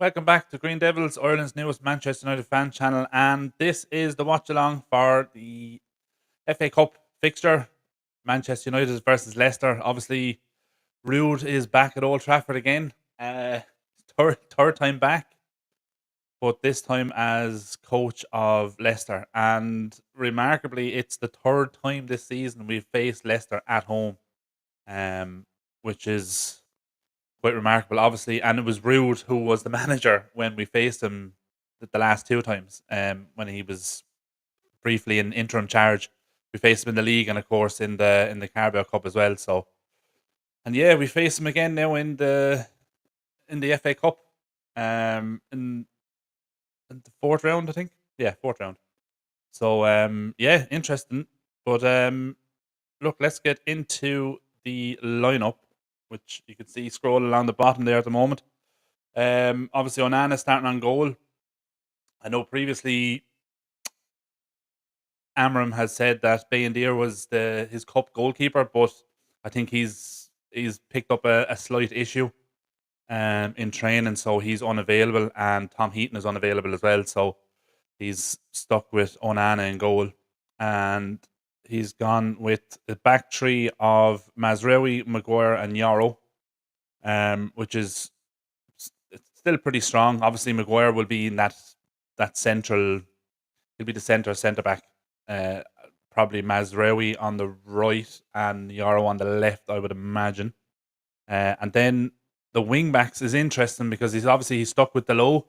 Welcome back to Green Devils, Ireland's newest Manchester United fan channel, and this is the watch along for the FA Cup fixture. Manchester United versus Leicester. Obviously, Ruud is back at Old Trafford again. Third time back, but this time as coach of Leicester. And remarkably, it's the third time this season we've faced Leicester at home, um, which is quite remarkable, obviously. And it was Ruud who was the manager when we faced him the last two times. When he was briefly in interim charge, we faced him in the league and of course in the Carabao Cup as well. So, and yeah, we face him again now in the FA Cup, in the fourth round, I think. Yeah, fourth round. So, yeah, interesting. But look, let's get into the lineup, which you can see scroll along the bottom there at the moment. Obviously, Onana starting on goal. I know previously Amram has said that Bayendir was his cup goalkeeper, but I think he's picked up a slight issue in training, so he's unavailable, and Tom Heaton is unavailable as well, so he's stuck with Onana in goal, and he's gone with the back three of Mazraoui, Maguire, and Yarrow, which is it's still pretty strong. Obviously, Maguire will be in that central. He'll be the centre back. Uh, Probably Mazraoui on the right and Yarrow on the left, I would imagine. And then the wing backs is interesting because he's stuck with the low,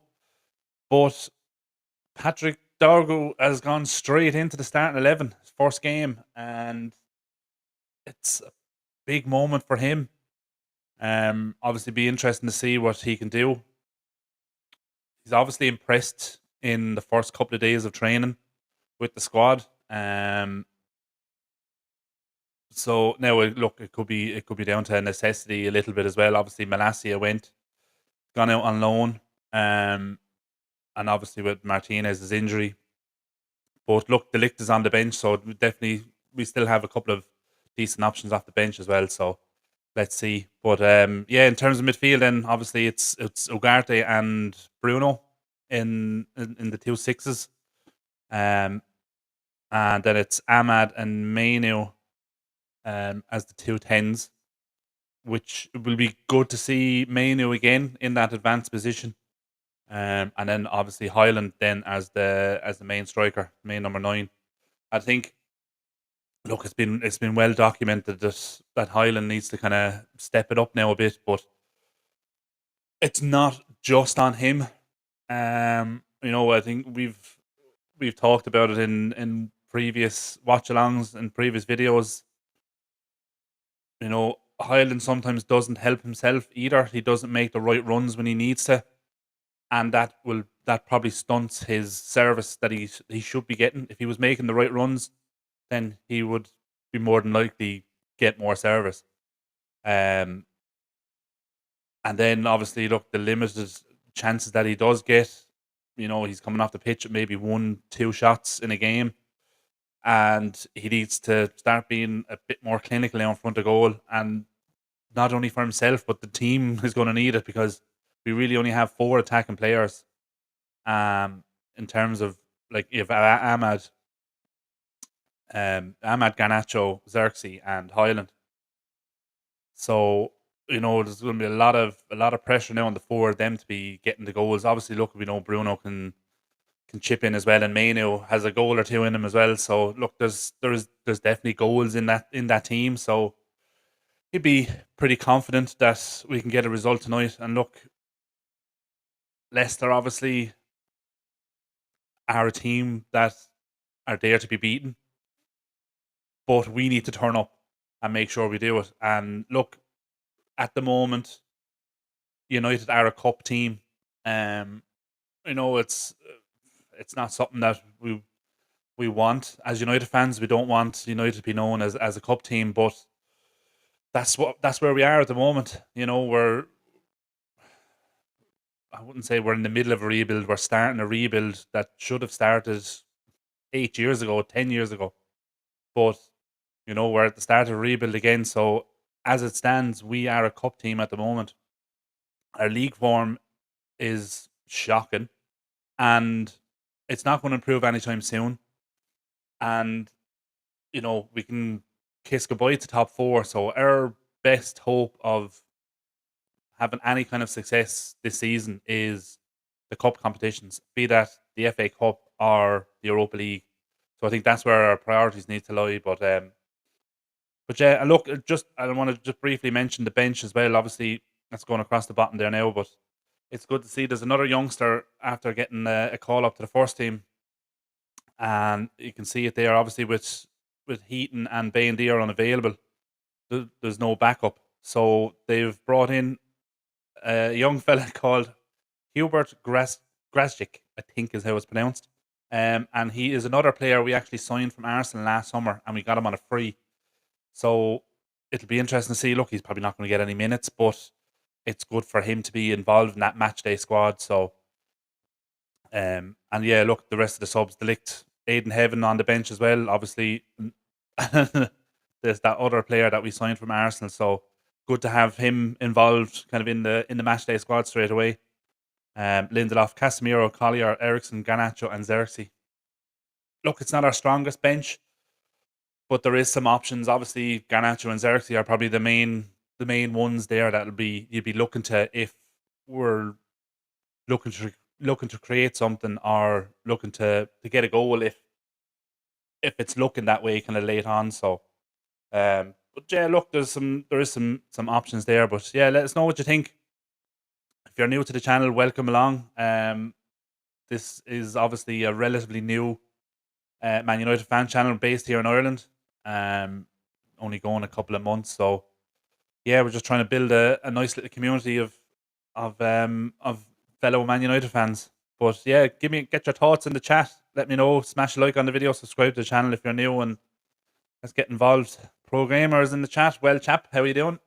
but Patrick Dorgu has gone straight into the starting 11, his first game, and it's a big moment for him. Obviously, be interesting to see what he can do. He's obviously impressed in the first couple of days of training with the squad. So now look, it could be down to necessity a little bit as well. Obviously, Malacia gone out on loan, and obviously with Martinez's injury. But look, De Ligt is on the bench, so we still have a couple of decent options off the bench as well. So let's see. But yeah, in terms of midfield, then obviously it's Ugarte and Bruno in the two sixes, and then it's Ahmad and Mainu as the two tens, which will be good to see Mainu again in that advanced position. And then obviously Highland then as the main striker, main number 9. I think look, it's been well documented that Highland needs to kind of step it up now a bit, but it's not just on him. I think we've talked about it in previous watch alongs and previous videos. Highland sometimes doesn't help himself either. He doesn't make the right runs when he needs to, and that probably stunts his service that he should be getting. If he was making the right runs, then he would be more than likely get more service. Um, and then obviously, look, the limited chances that he does get, he's coming off the pitch at maybe 1-2 shots in a game, and he needs to start being a bit more clinical now in front of goal, and not only for himself but the team is going to need it because we really only have 4 attacking players. In terms of like if Ahmad, Garnacho, Xerxes, and Highland. So there's going to be a lot of pressure now on the 4 of them to be getting the goals. Obviously, look, we know Bruno can chip in as well, and Mainu has a goal or two in him as well. So look, there's definitely goals in that team. So he'd be pretty confident that we can get a result tonight. And look, Leicester obviously are a team that are there to be beaten, but we need to turn up and make sure we do it. And look, at the moment, United are a cup team. Um, it's not something that we want as United fans. We don't want United to be known as a cup team, but that's where we are at the moment. I wouldn't say we're in the middle of a rebuild. We're starting a rebuild that should have started 8 years ago, 10 years ago. But we're at the start of a rebuild again. So as it stands, we are a cup team at the moment. Our league form is shocking, and it's not going to improve anytime soon. And we can kiss goodbye to top four. So our best hope of having any kind of success this season is the cup competitions, be that the FA Cup or the Europa League. So I think that's where our priorities need to lie. But yeah, and look, I want to just briefly mention the bench as well. Obviously, that's going across the bottom there now, but it's good to see there's another youngster after getting a call up to the first team, and you can see it there. Obviously, with Heaton and Bain Deere unavailable, there's no backup. So they've brought in a young fella called Hubert Grasjic, I think is how it's pronounced. And he is another player we actually signed from Arsenal last summer, and we got him on a free. So it'll be interesting to see. Look, he's probably not going to get any minutes, but it's good for him to be involved in that match day squad. So, and yeah, look, the rest of the subs, Delict, Aiden Heaven on the bench as well. Obviously, there's that other player that we signed from Arsenal. So good to have him involved, kind of in the match day squad straight away. Lindelof, Casemiro, Collier, Ericsson, Garnacho, and Xerxes. Look, it's not our strongest bench, but there is some options. Obviously, Garnacho and Xerxes are probably the main ones there that'll be you'd be looking to if we're looking to create something or looking to get a goal if it's looking that way kind of late on. So but yeah, look, there is some options there. But yeah, let us know what you think. If you're new to the channel, welcome along. This is obviously a relatively new Man United fan channel based here in Ireland. Um, Only going a couple of months, so yeah, we're just trying to build a nice little community of fellow Man United fans. But yeah, get your thoughts in the chat. Let me know. Smash a like on the video. Subscribe to the channel if you're new, and let's get involved. Pro gamers in the chat. Well, chap, how are you doing?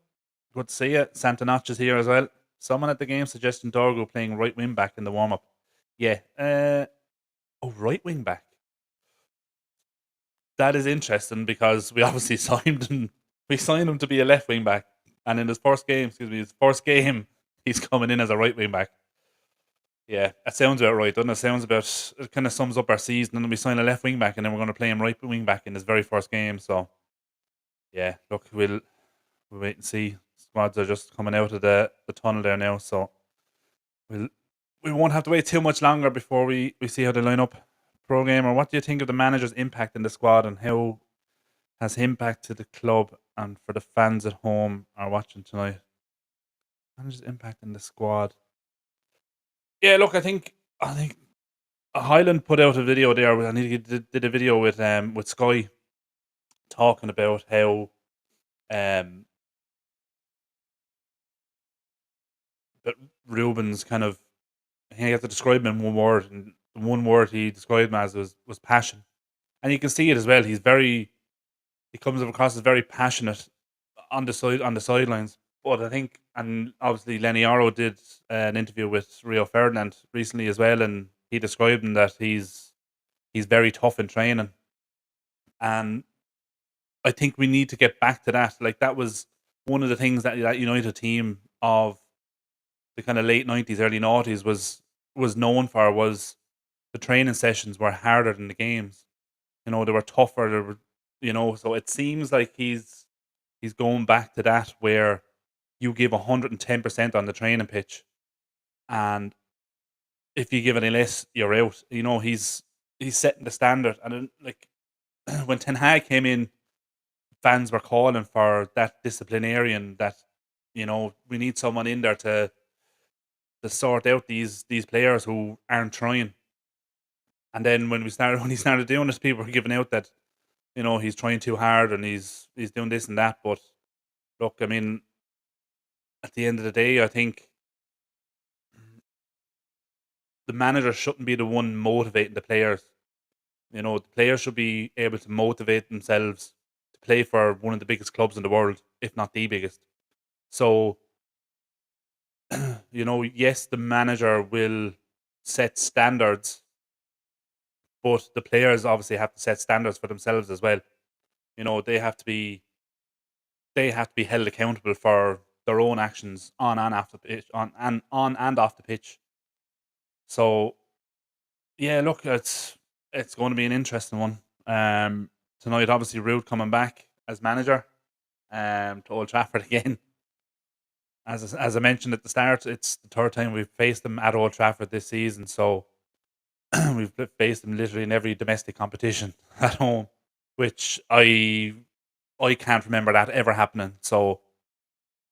Good to see you. Santa Notch is here as well. Someone at the game suggesting Dorgo playing right wing back in the warm up. Yeah. Right wing back. That is interesting because we obviously signed him. We signed him to be a left wing back, and in his first game, he's coming in as a right wing back. Yeah, that sounds about right, doesn't it? It kind of sums up our season, and then we sign a left wing back, and then we're going to play him right wing back in his very first game. So yeah, look, we'll wait and see. Squads are just coming out of the tunnel there now, so we'll we won't have to wait too much longer before we see how they line up. Pro gamer, what do you think of the manager's impact in the squad, and how has he impacted the club and for the fans at home are watching tonight? Manager's impact in the squad. Yeah, look, I think Highland put out a video there. I think he did a video with Sky talking about how um that Ruben's kind of he had to describe him in one word, and the one word he described him as was passion. And you can see it as well. He comes across as very passionate on the sidelines. But I think, and obviously Lenny Aro did an interview with Rio Ferdinand recently as well, and he described him that he's very tough in training, and I think we need to get back to that. Like that was one of the things that United team of the kind of late 90s, early noughties was known for was the training sessions were harder than the games. They were tougher. So it seems like he's going back to that where you give 110% on the training pitch, and if you give any less, you're out. He's setting the standard, and like when Ten Hag came in, fans were calling for that disciplinarian. That we need someone in there to sort out these players who aren't trying. And then when he started doing this, people were giving out that he's trying too hard and he's doing this and that. But look, I mean, at the end of the day, I think the manager shouldn't be the one motivating the players. The players should be able to motivate themselves to play for one of the biggest clubs in the world, if not the biggest. So, yes, the manager will set standards, but the players obviously have to set standards for themselves as well. They have to be held accountable for their own actions on and off the pitch, on and off the pitch. So yeah, look, it's going to be an interesting one. Tonight, obviously, Ruud coming back as manager to Old Trafford again. As I mentioned at the start, it's the third time we've faced them at Old Trafford this season. So we've faced them literally in every domestic competition at home, which I can't remember that ever happening. So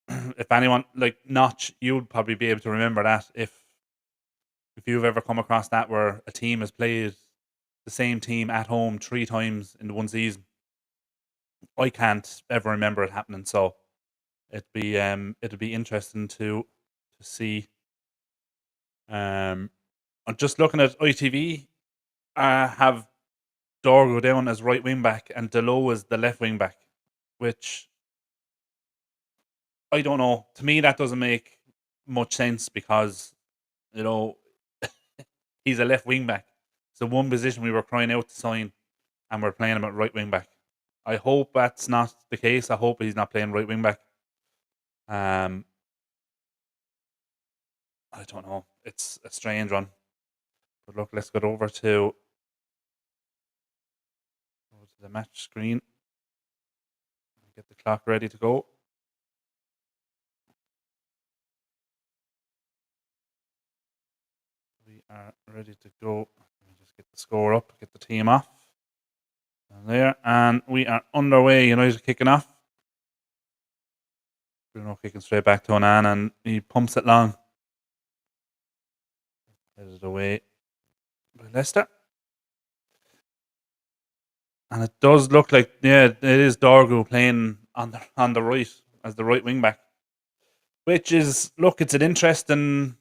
if anyone like Notch, you'd probably be able to remember that if you've ever come across that where a team has played the same team at home three times in the one season. I can't ever remember it happening. So it'd be interesting to see. I'm just looking at ITV. Have Dorgo down as right wing back and Delo as the left wing back, which I don't know. To me, that doesn't make much sense because you know he's a left wing back. It's the one position we were crying out to sign, and we're playing him at right wing back. I hope that's not the case. I hope he's not playing right wing back. Um, I don't know. It's a strange one. But look, let's get over to the match screen. Get the clock ready to go. We are ready to go. Let me just get the score up, get the team off. And there, and we are underway. United kicking off. Bruno kicking straight back to Onan, and he pumps it long. Headed away by Leicester. And it does look like, yeah, it is Dorgu playing on the right as the right wing back. Which is, look, it's an interesting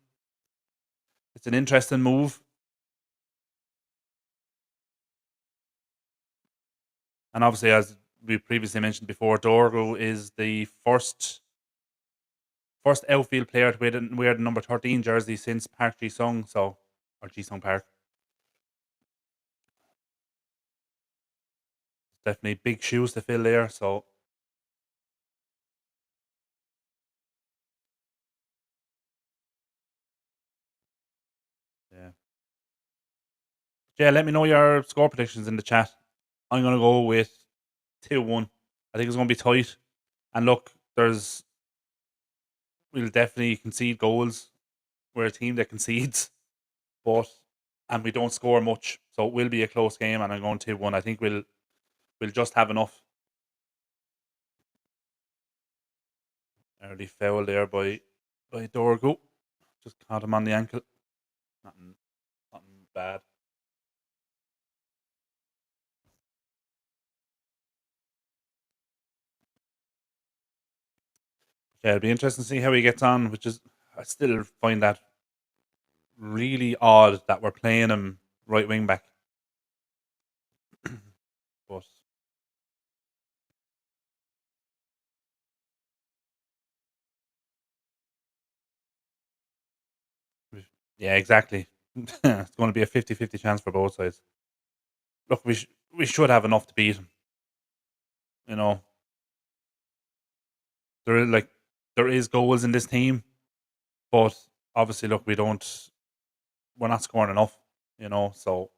move. And obviously, as we previously mentioned before, Dorgu is the first outfield player to wear the number 13 jersey since Park Ji Sung, or Ji Sung Park. Definitely big shoes to fill there. So yeah, yeah. Let me know your score predictions in the chat. I'm gonna go with 2-1. I think it's gonna be tight. And look, we'll definitely concede goals. We're a team that concedes, but and we don't score much, so it will be a close game. And I'm going 2-1. I think we'll just have enough. Early foul there by Dorgo. Just caught him on the ankle. Nothing, nothing bad. Yeah, it'll be interesting to see how he gets on. Which is, I still find that really odd that we're playing him right wing back. But yeah, exactly. It's going to be a 50-50 chance for both sides. Look, we should have enough to beat him. You know, there is there is goals in this team, but obviously, look, we're not scoring enough. So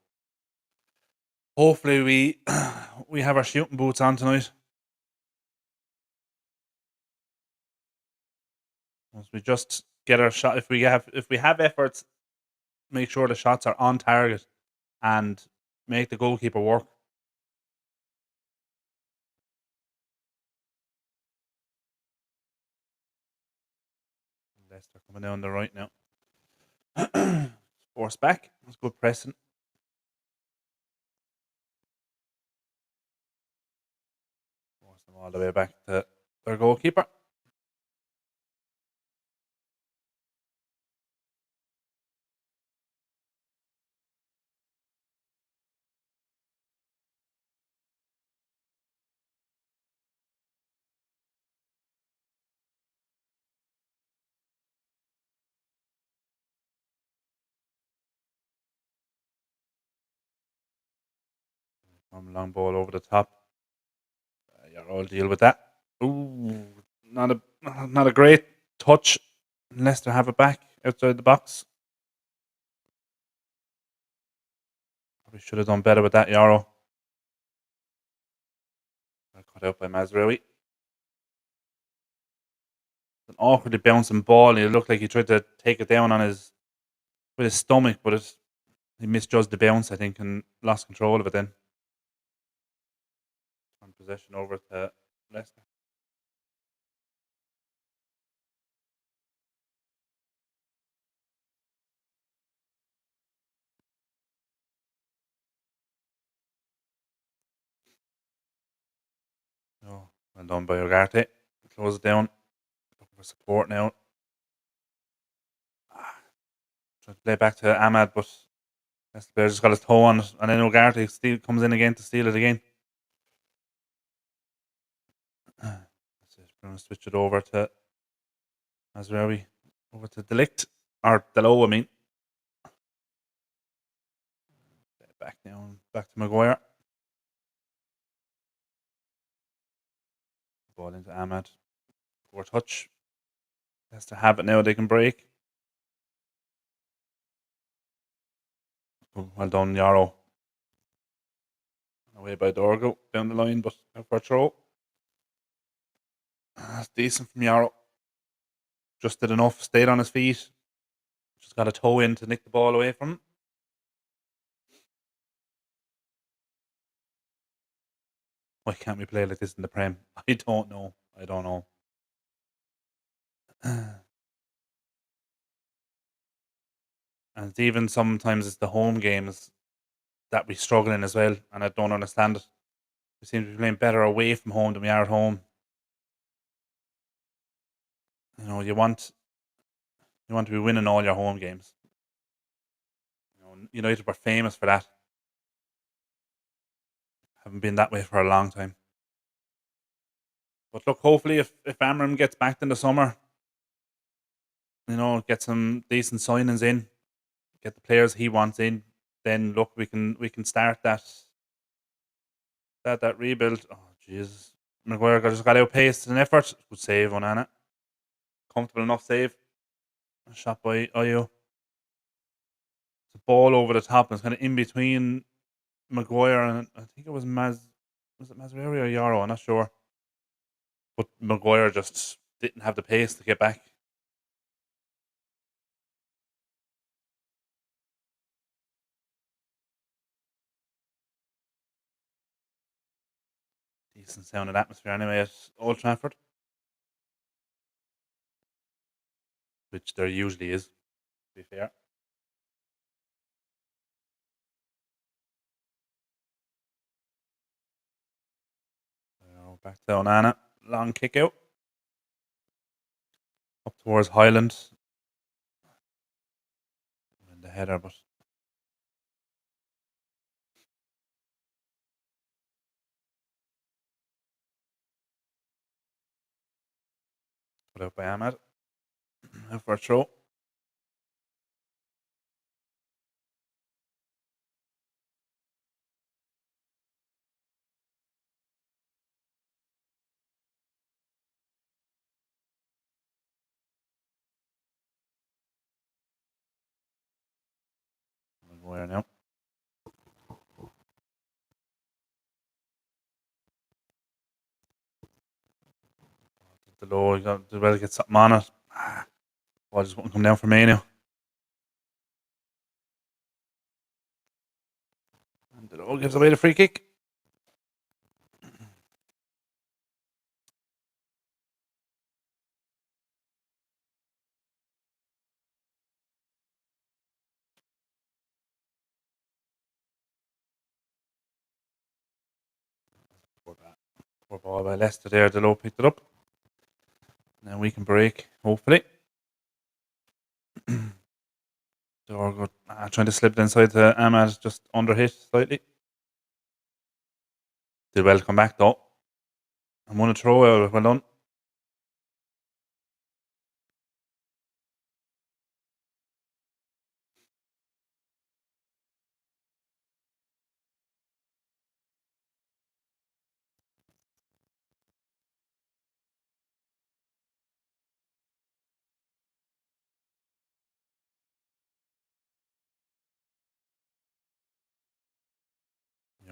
hopefully we have our shooting boots on tonight. Once we just get our shot, if we have efforts, make sure the shots are on target and make the goalkeeper work. Leicester coming down the right now. Force back. That's good pressing. Force them all the way back to their goalkeeper. Long ball over the top. You're all deal with that. Ooh, not a great touch. Leicester have it back outside the box. We should have done better with that Euro. Cut out by Mazraoui. An awkwardly bouncing ball. And it looked like he tried to take it down with his stomach, but he misjudged the bounce, I think, and lost control of it then. On possession over to Leicester. Oh, well done by Ugarte. Close it down. Looking for support now. Trying to play back to Ahmad, but Leicester player just got his toe on it, and then Ugarte comes in again to steal it again. That's it. We're going to switch it over to Mazraoui. Over to Delict. Or Delo, I mean. Back down. Back to Maguire. Ball into Ahmad. Poor touch. Leicester have it now. They can break. Well done, Yarrow. Away by Dorgo. Down the line, but out for a throw. That's decent from Yarrow. Just did enough. Stayed on his feet. Just got a toe in to nick the ball away from him. Why can't we play like this in the Prem? I don't know. And even sometimes it's the home games that we struggle in as well, and I don't understand it. We seem to be playing better away from home than we are at home. You want to be winning all your home games. United were famous for that. Haven't been that way for a long time. But look, hopefully, if Amram gets back in the summer, get some decent signings in, get the players he wants in, then look, we can start that rebuild. Oh Jesus, Maguire just got outpaced in an effort. Good save on Anna. Comfortable enough save. A shot by Ayo. The ball over the top, and it's kind of in between Maguire and I think it was Was it Mazraoui or Yarrow? I'm not sure. But Maguire just didn't have the pace to get back. Decent sounding atmosphere anyway at Old Trafford, which there usually is, to be fair. Back to Onana. Long kick out. Up towards Highland. And the header, but put out by Ahmad. Out for a throw. Maguire now. The low, he did well to get something on it. Ball just won't come down for me now. And the low gives away the free kick. Poor ball by Leicester there. The low picked it up. Now we can break, hopefully. Dorgo trying to slip it inside to Ahmad, just under hit slightly. Did well to come back though. And won a throw out of it. Well done.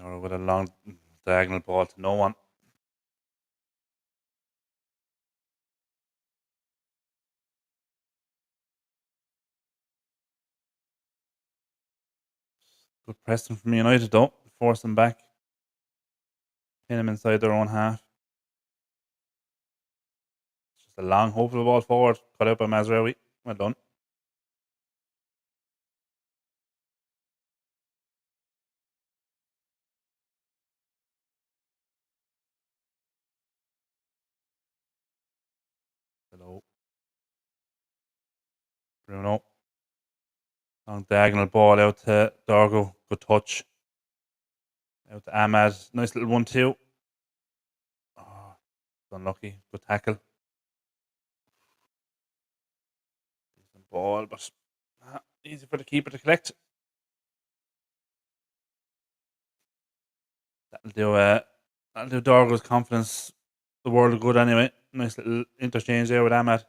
Or with a long diagonal ball to no one. Good pressing from United though. Force them back. Pin them inside their own half. Just a long, hopeful ball forward. Cut out by Mazraoui. Well done. Hello. Bruno. Long diagonal ball out to Dorgo. Good touch. Out to Ahmad. Nice little 1-2. Oh, unlucky. Good tackle. Decent ball, but easy for the keeper to collect. That'll do Dorgo's confidence the world of good anyway. Nice little interchange there with Ahmad.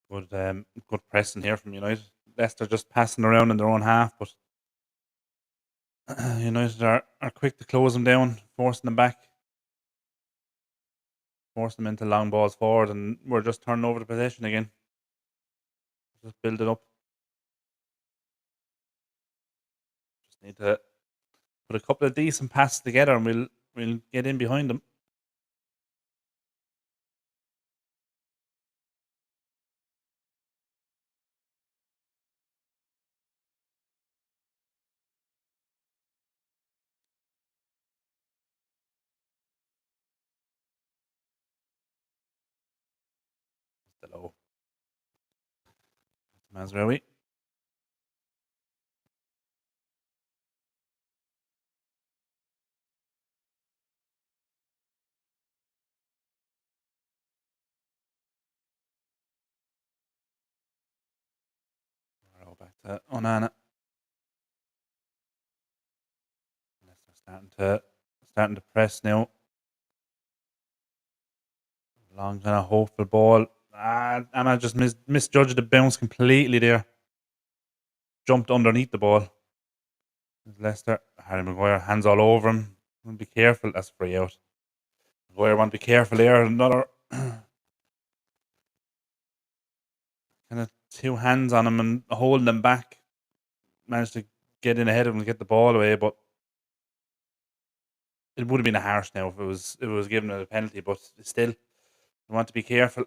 Good pressing here from United. Leicester just passing around in their own half, but United are quick to close them down, forcing them back, forcing them into long balls forward, and we're just turning over the possession again. Just build it up. Just need to put a couple of decent passes together, and we'll get in behind them. Hello, Mazraoui. Back to Onana. Leicester starting to press now. Long kind of hopeful ball. Ahmad just misjudged the bounce completely there. Jumped underneath the ball. Leicester, Harry Maguire, hands all over him. Be careful, that's free out. Maguire want to be careful there. Another kind of two hands on him and holding him back. Managed to get in ahead of him and get the ball away, but it would have been a harsh now if it was given a penalty. But still, you want to be careful.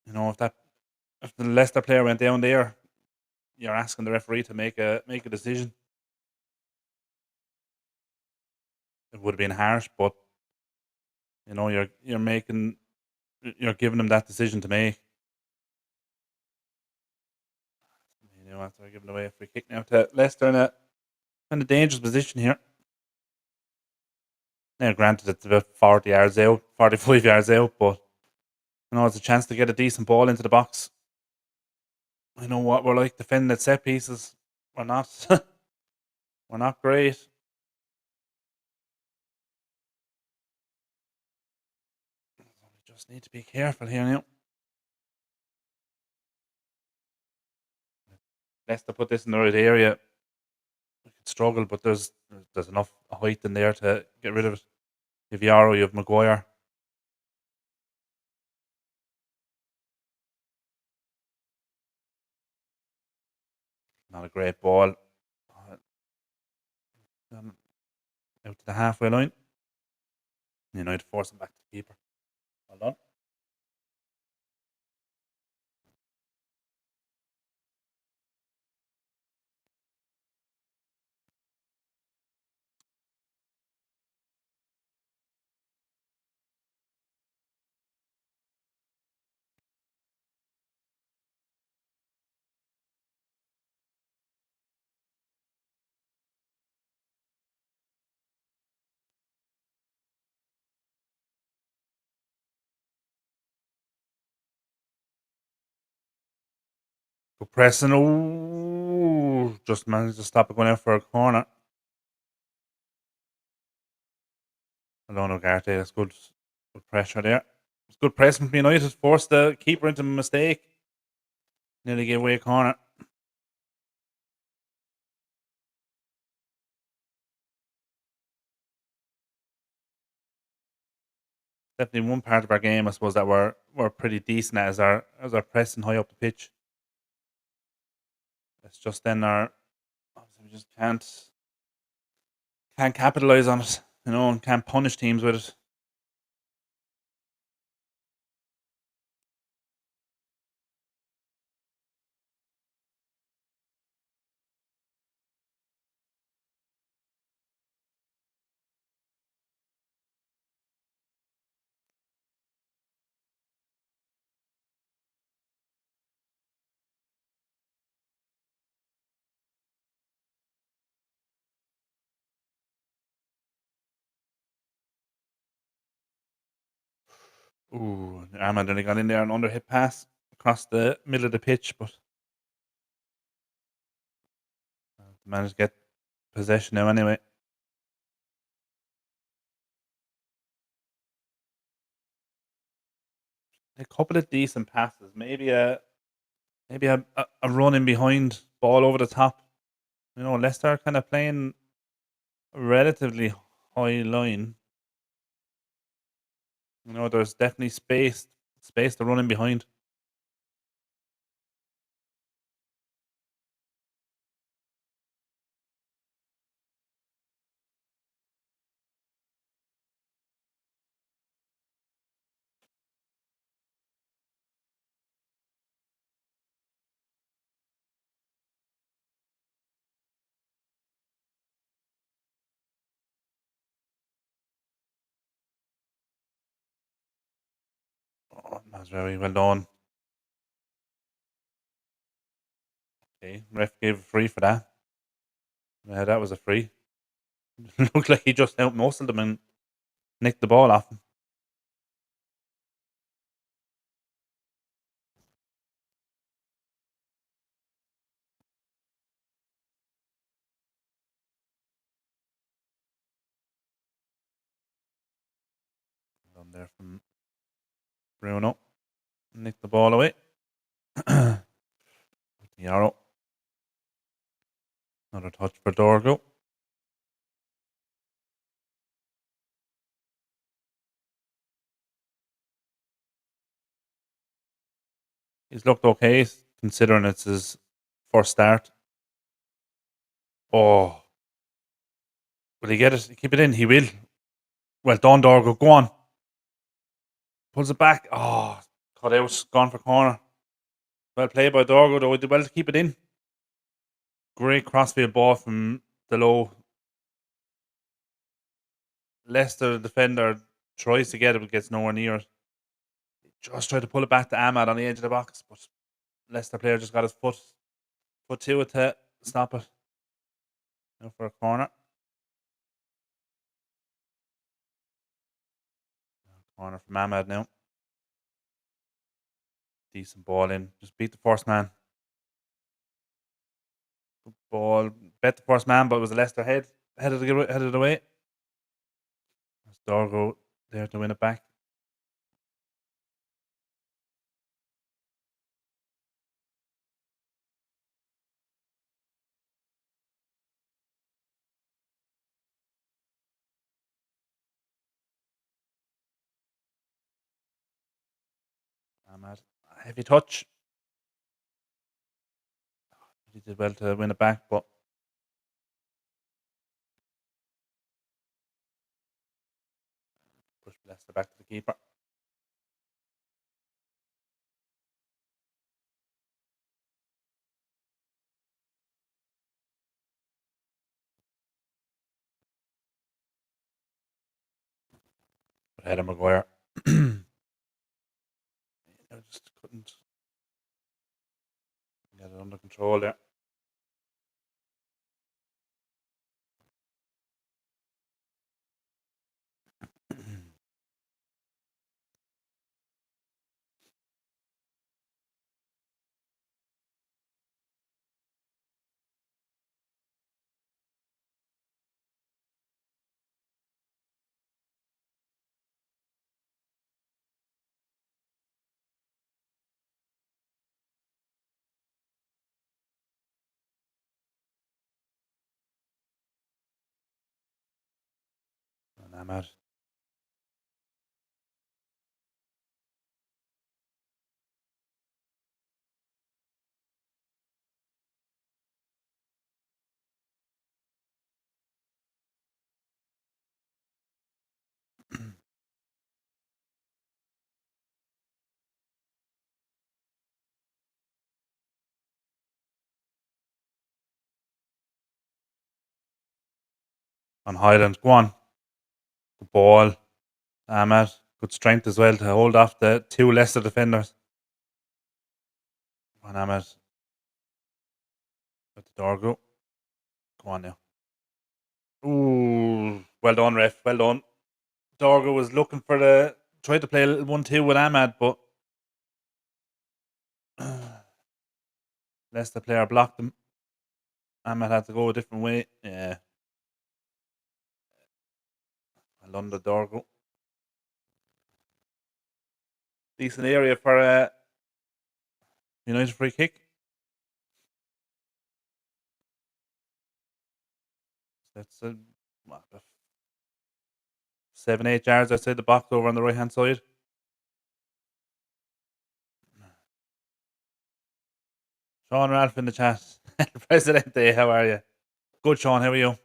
You know, if the Leicester player went down there, you're asking the referee to make a decision. It would have been harsh, but you know you're giving him that decision to make. You know, after giving away a free kick now to Leicester in a kind of dangerous position here. Now, granted, it's about 40 yards out, 45 yards out, but you know, it's a chance to get a decent ball into the box. I know what we're like defending at set pieces. We're not, we're not great. We just need to be careful here now. Leicester put this in the right area. We could struggle, but there's enough height in there to get rid of it. You have Yarrow, you have Maguire. Not a great ball. Out to the halfway line. United forcing back to the keeper. Well done. Good pressing. Oh, just managed to stop it going out for a corner. Alone Ugarte, that's good pressure there. It's good pressing from United. Forced the keeper into a mistake. Nearly gave away a corner. Definitely one part of our game, I suppose, that we're pretty decent at is our pressing high up the pitch. It's just then our obviously we just can't capitalize on it, and can't punish teams with it. Ooh, Ahmad only got in there and under hit pass across the middle of the pitch, but managed to get possession now anyway. A couple of decent passes, maybe a run in behind, ball over the top. Leicester kind of playing a relatively high line. There's definitely space to run in behind. Oh, that's very well done. Okay, ref gave a free for that. Yeah, that was a free. Looked like he just out muscled him and nicked the ball off him. Done there from Bruno. Nicked the ball away. Yarrow. Another touch for Dorgo. He's looked okay considering it's his first start. Oh, will he get it? Keep it in. He will. Well done, Dorgo. Go on. Pulls it back. Oh, cut out. Gone for corner. Well played by Dorgo, though. He did well to keep it in. Great crossfield ball from the low. Leicester defender tries to get it, but gets nowhere near it. Just tried to pull it back to Ahmad on the edge of the box, but Leicester player just got his foot to it to stop it. Now for a corner. Corner from Ahmad now. Decent ball in. Just beat the first man. Good ball. Bet the first man, but it was a Leicester headed away. There's Dorgo there to win it back. Ahmad. Heavy touch. He did well to win it back, but pushed Leicester back to the keeper. But Heather Maguire. I just couldn't get it under control there. Ahmad. On Highland. Go on. Good ball. Ahmad. Good strength as well to hold off the two Leicester defenders. Go on, Ahmad. Let the door go. Go on now. Ooh. Well done, ref. Well done. Dorgo was looking for tried to play a little 1-2 with Ahmad, but Leicester player blocked him. Ahmad had to go a different way. Yeah. Well done, the Dorgo. Decent area for a United free kick. That's 7-8 yards outside the box over on the right hand side. Sean Ralph in the chat. Presidente, how are you? Good, Sean. How are you?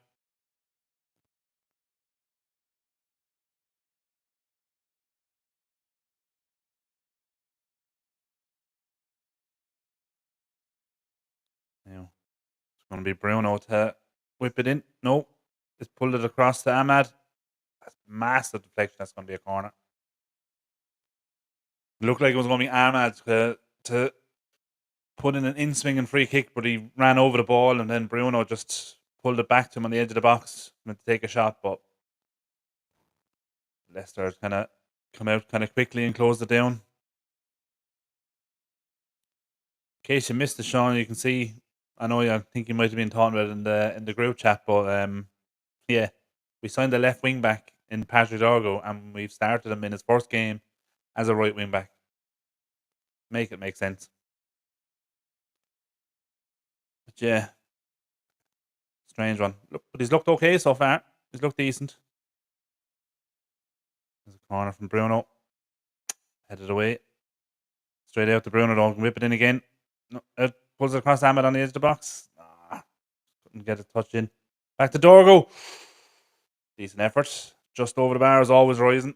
Now, it's going to be Bruno to whip it in. No, just pulled it across to Ahmad. That's massive deflection. That's going to be a corner. It looked like it was going to be Ahmad to put in an in-swinging free kick, but he ran over the ball, and then Bruno just pulled it back to him on the edge of the box meant to take a shot, but Leicester kind of come out kind of quickly and closed it down. In case you missed it, Sean, you can see. I think you might have been talking about it in the group chat, but yeah, we signed a left wing back in Patrick Dorgo, and we've started him in his first game as a right wing back. Make it make sense. But yeah, strange one. But he's looked okay so far. He's looked decent. There's a corner from Bruno. Headed away. Straight out to Bruno, though. Can whip it in again. No, pulls it across Ahmed on the edge of the box. Couldn't get a touch in. Back to Dorgo. Decent effort. Just over the bar is always rising.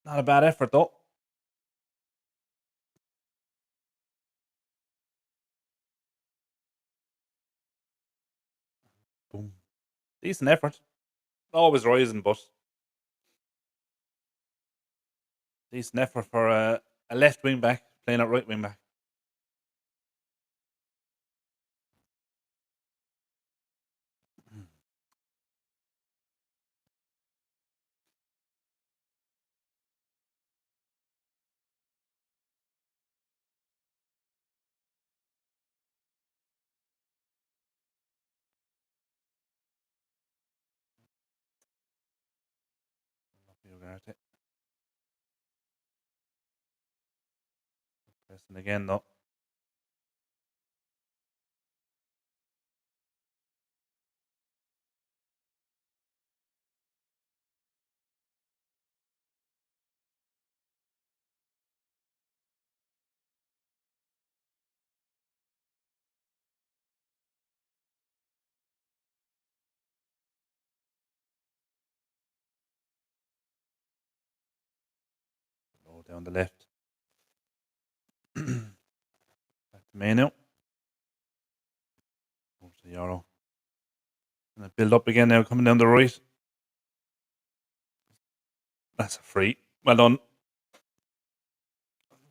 Not a bad effort, though. Boom. Decent effort. Always rising, but decent effort for a left wing back playing at right wing back. Pressing again, though. Low down the left. Back to Manu. Over to Euro. And it build up again now, coming down the right. That's a free. Well done.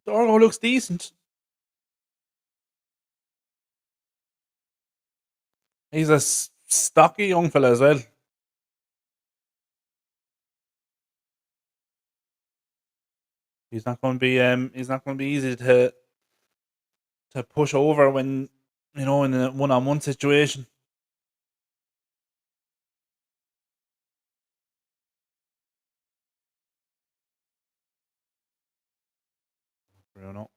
Dorgo looks decent. He's a stocky young fella as well. He's not going to be. He's not going to be easy to push over when in a one-on-one situation. Bruno.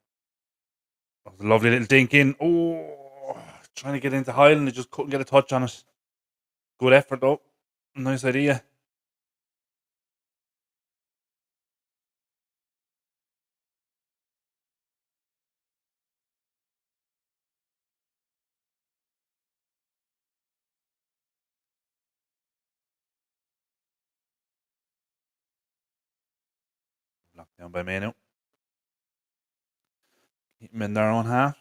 That was a lovely little dink in. Oh, trying to get into Highland, he just couldn't get a touch on it. Good effort though. Nice idea. Locked down by Manu. Keep them in their own half.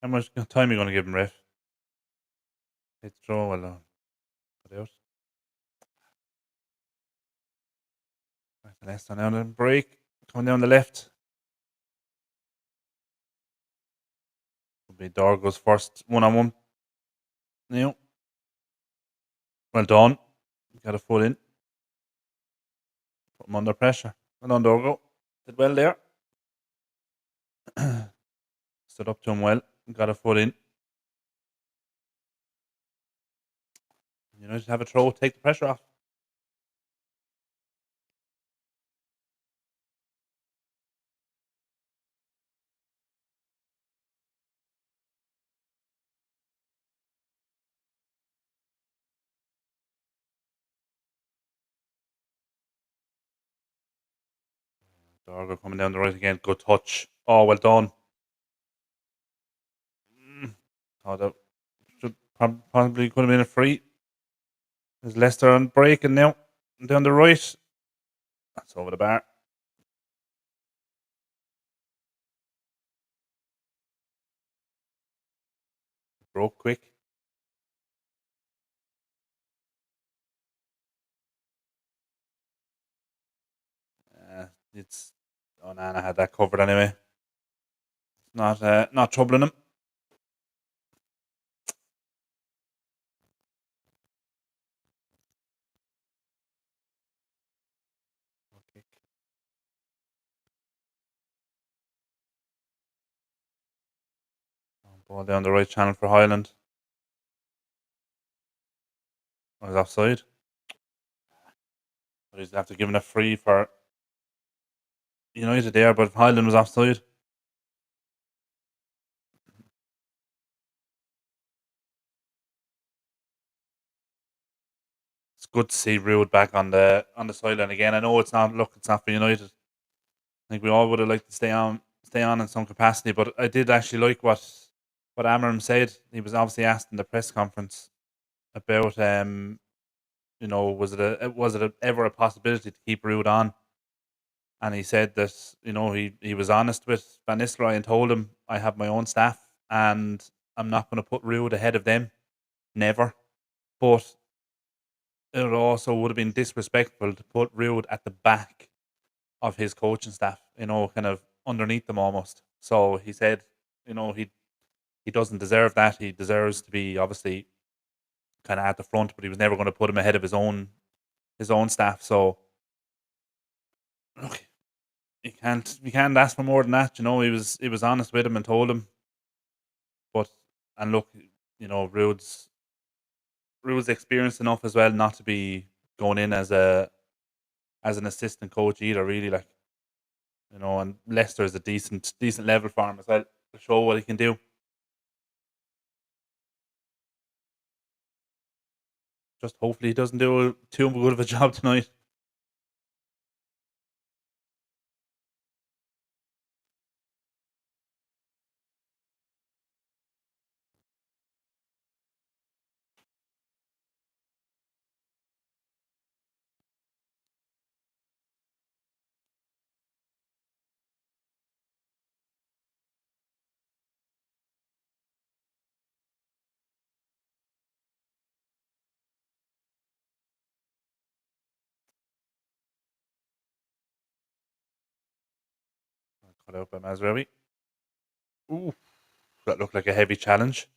How much time are you going to give him, ref? It's throw, well done. Put out. Back to Leicester now, then break. Coming down the left. Will be Dorgo's first one-on-one. Now. Well done. Got a foot in. Put him under pressure. Well done, Dorgo. Did well there. Stood up to him well. Got a foot in. United have a throw. Take the pressure off. Dorgo coming down the right again. Good touch. Oh, well done. Thought that should probably could have been a free. There's Leicester on break and now down the right. That's over the bar. Broke quick. It's Nana had that covered anyway. Not troubling him. Ball down the right channel for Highland. Was offside. But he's after giving a free for United there, but Highland was offside. It's good to see Ruud back on the sideline again. I know it's not for United. I think we all would have liked to stay on in some capacity, but I did actually like what Amram said. He was obviously asked in the press conference about was it ever a possibility to keep Ruud on? And he said that he was honest with Van Nistelrooy and told him, I have my own staff and I'm not going to put Ruud ahead of them, never. But it also would have been disrespectful to put Ruud at the back of his coaching staff, kind of underneath them almost. So he said, he doesn't deserve that. He deserves to be obviously kind of at the front, but he was never going to put him ahead of his own staff. So look, you can't ask for more than that. He was honest with him and told him. But and look, Ruud's experienced enough as well not to be going in as an assistant coach either. Really, and Leicester is a decent level for him as well to show what he can do. Just hopefully he doesn't do too good of a job tonight. Cut out by Mazraoui. Ooh, that looked like a heavy challenge.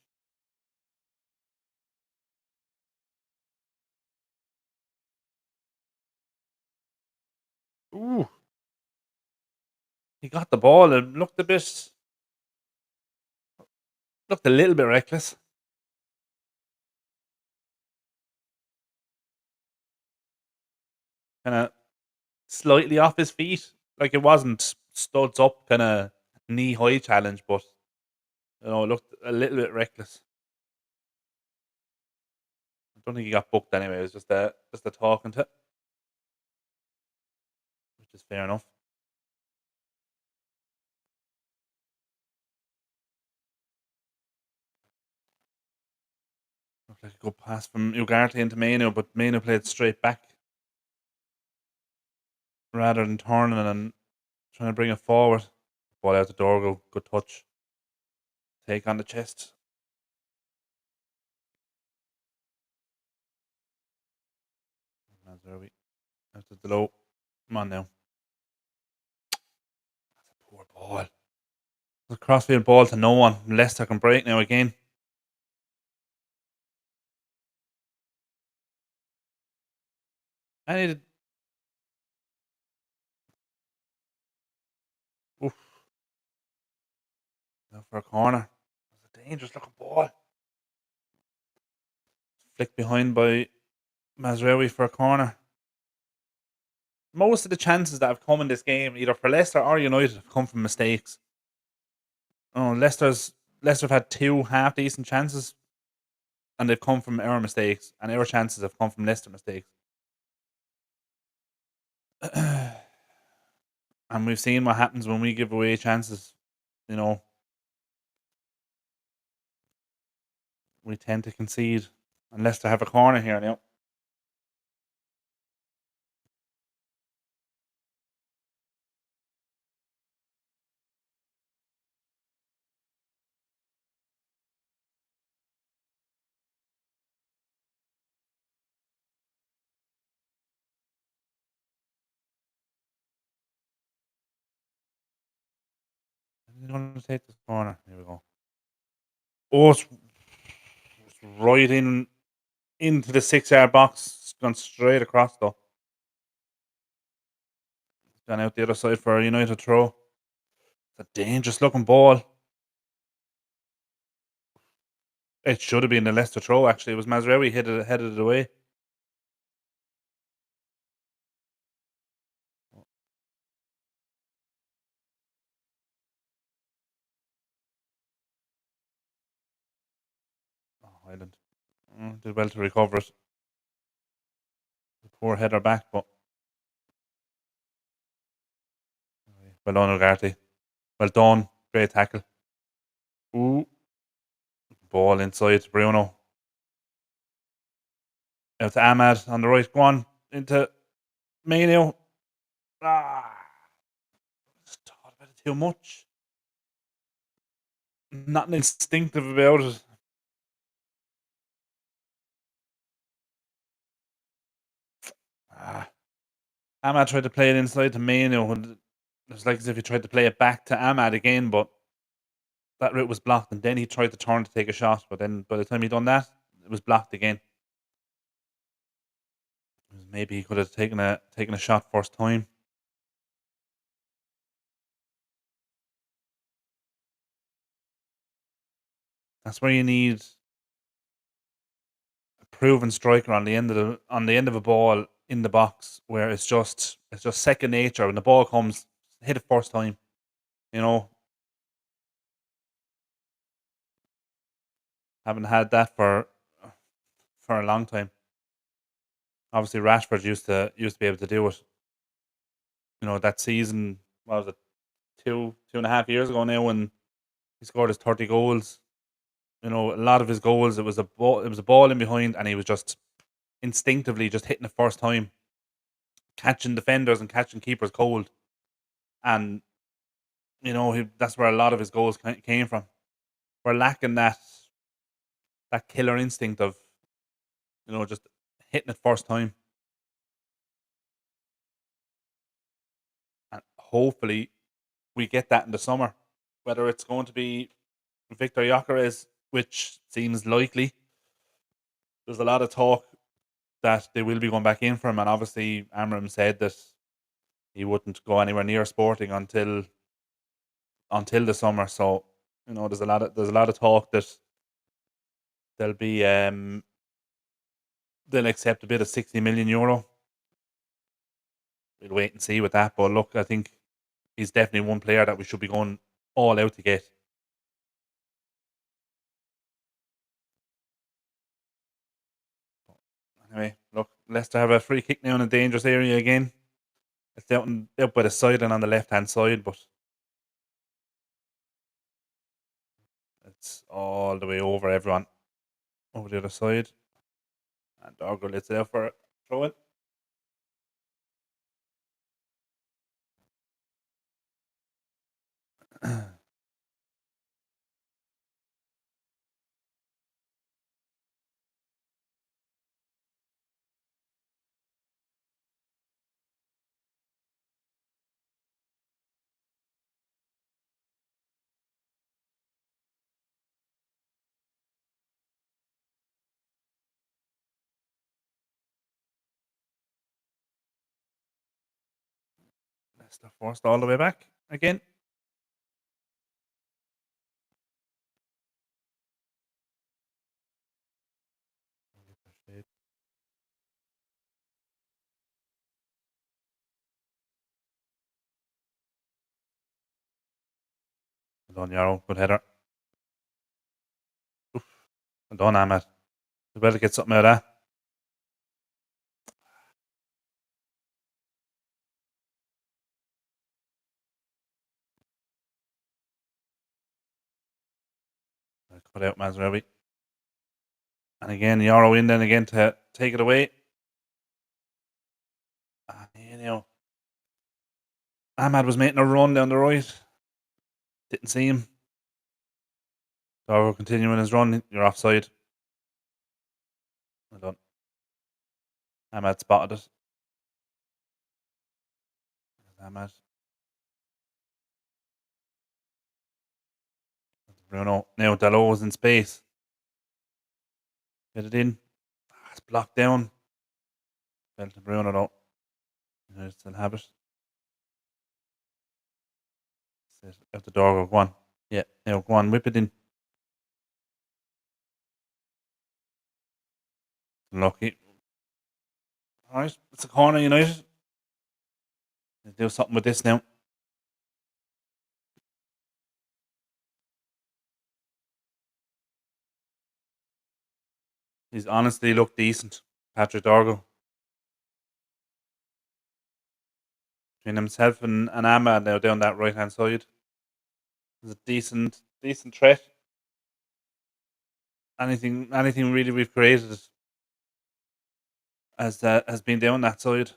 Ooh, he got the ball and looked a little bit reckless. Kind of slightly off his feet. Like it wasn't studs up kind of knee high challenge, but it looked a little bit reckless. I don't think he got booked anyway. It was just a talking to. fair enough. Looked like a good pass from Ugarte into Mainu, but Mainu played straight back rather than turning and trying to bring it forward. Ball out the door, good touch. Take on the chest. Mazraoui out to the low. Come on now. That's a poor ball. It's a crossfield ball to no one. Leicester can break now again. I needed. Oof. Now for a corner. It's a dangerous looking ball. Flicked behind by Mazraoui for a corner. Most of the chances that have come in this game, either for Leicester or United, have come from mistakes. Oh, Leicester have had two half decent chances, and they've come from our mistakes, and our chances have come from Leicester mistakes. And we've seen what happens when we give away chances. You know, we tend to concede, and Leicester have a corner here now. He's going to take this corner. Here we go. Oh, it's right into the 6 yard box. It's gone straight across though. It's gone out the other side for a United throw. It's a dangerous looking ball. It should have been the Leicester throw. Actually, it was Mazraoui headed it away. Oh, Highland did well to recover it. The poor header back, but well done, Ugarte. Well done. Great tackle. Ooh, ball inside to Bruno. Out to Ahmad on the right. Go on into Mainu. Ah, just thought about it too much. Nothing instinctive about it. Ah, Ahmad tried to play it inside to Mainu. And it was like as if he tried to play it back to Ahmad again, but that route was blocked. And then he tried to turn to take a shot, but then by the time he done that, it was blocked again. Maybe he could have taken a shot first time. That's where you need a proven striker on the end of a ball in the box, where it's just second nature. When the ball comes, hit it first time. You know, haven't had that for a long time. Obviously, Rashford used to be able to do it. You know, that season, what was it, 2.5 years ago now, when he scored his 30 goals. You know, a lot of his goals, it was a ball in behind, and he was just instinctively just hitting the first time, catching defenders and catching keepers cold. And that's where a lot of his goals came from. We're lacking that killer instinct of just hitting it first time. And hopefully we get that in the summer. Whether it's going to be Victor Gyökeres, which seems likely. There's a lot of talk that they will be going back in for him, and obviously Amram said that he wouldn't go anywhere near Sporting until the summer. So there's a lot of talk that they'll be they'll accept a bid of 60 million euro. We'll wait and see with that. But look, I think he's definitely one player that we should be going all out to get. Anyway, look, Leicester have a free kick now in a dangerous area again. It's out by the side and on the left hand side, but it's all the way over everyone. Over the other side. And Dogger lets it out for a throw in. Leicester forced all the way back again. Well done, Yarrow. Good header. Oof. Well done, Ahmed. You better get something out of that. Cut out Mazraoui. And again, Yarrow in then again to take it away. And Ahmad was making a run down the right. Didn't see him. So continuing his run. You're offside. Well done. Ahmad spotted it. Ahmad. Bruno. Now Dalot is in space. Get it in. It's blocked down. Fell to Bruno though. You still have it. Sit out the door. Go on. Yeah. Now go on. Whip it in. Lucky. Alright. It's a corner, United. Let's do something with this now. He's honestly looked decent. Patrick Dorgo. Between himself and Ahmad now down that right hand side. There's a decent threat. Anything really we've created has been down that side.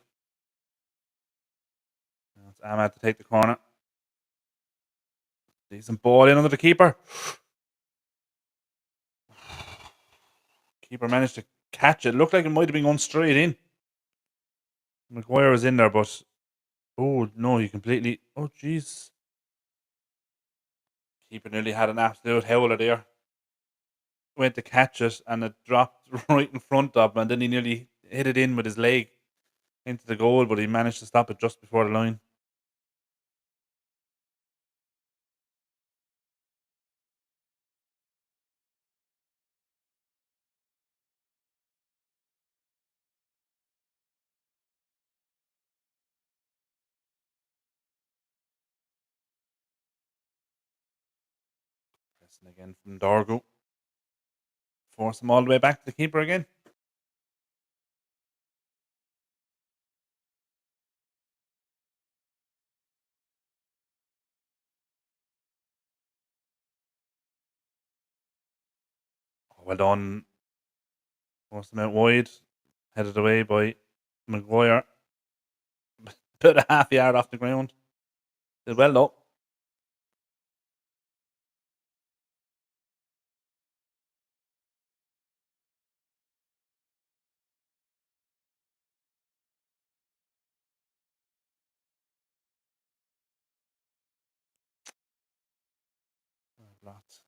Now it's Ahmad to take the corner. Decent ball in under the keeper. Keeper managed to catch it. Looked like it might have been going straight in. Maguire was in there, but oh no, he completely. Oh jeez. Keeper nearly had an absolute howler there. Went to catch it and it dropped right in front of him, and then he nearly hit it in with his leg into the goal, but he managed to stop it just before the line. Pressing again from Dorgo. Force him all the way back to the keeper again. Oh, well done. Forced him out wide. Headed away by Maguire. About a half yard off the ground. Did well though. Lots.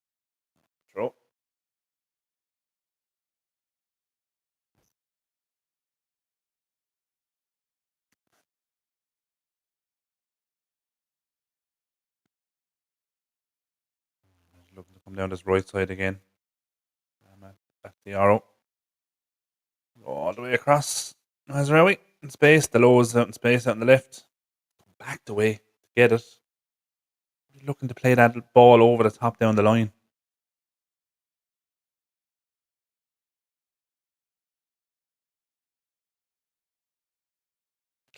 Throw. Looking to come down this right side again. Back to the arrow. All the way across. Mazraoui in space. The low is out in space out on the left. Backed away to get it. Looking to play that ball over the top down the line.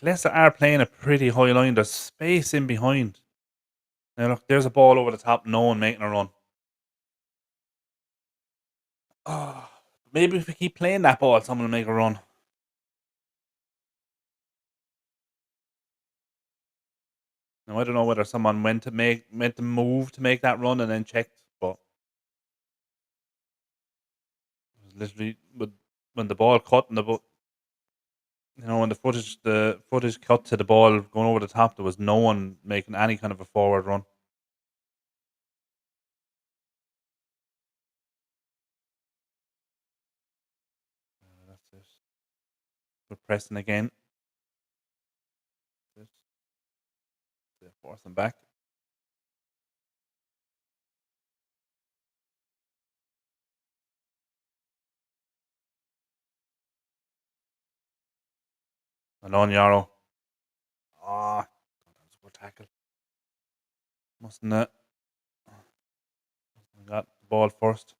Leicester are playing a pretty high line. There's space in behind. Now look, there's a ball over the top. No one making a run. Oh, maybe if we keep playing that ball, someone will make a run. Now I don't know whether someone went to move to make that run and then checked, but it was literally when the ball cut and when the footage cut to the ball going over the top, there was no one making any kind of a forward run. That's it. We're pressing again. Force them back. Alone Yarrow. Ah, that was a good tackle. Mustn't it? We got the ball first.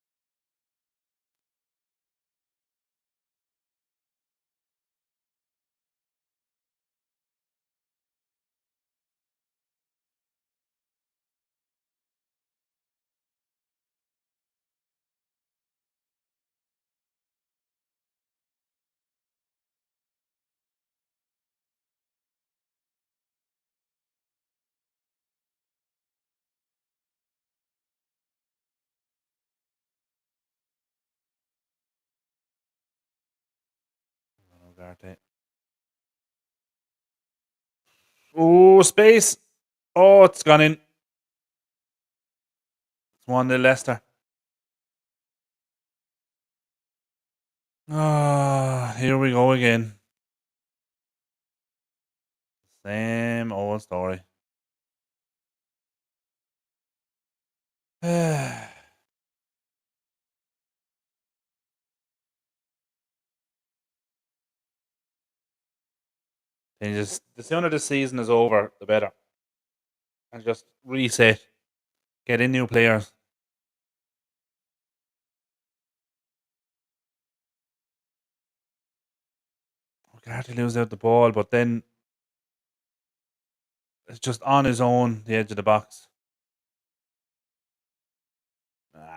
Ugarte. Oh, space. Oh, it's gone in. It's 1-0 Leicester. Ah, here we go again. Same old story. Then the sooner the season is over, the better. And just reset. Get in new players. Ugarte lose out the ball, but then it's just on his own, the edge of the box.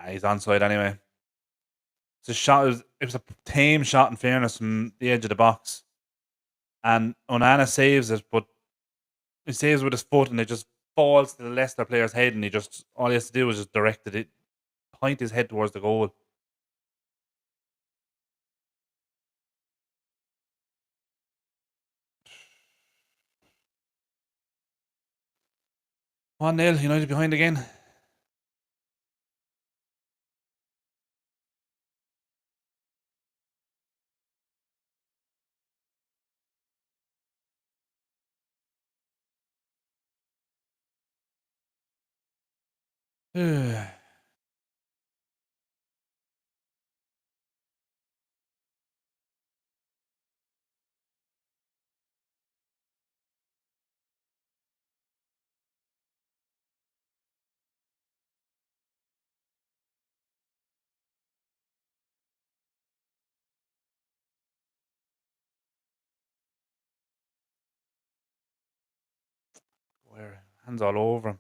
He's onside anyway. It's a shot. It was a tame shot in fairness from the edge of the box, and Onana saves it, but he saves with his foot, and it just falls to the Leicester player's head, and all he has to do is just direct it, point his head towards the goal. 1-0, United behind again. It's Where hands all over him.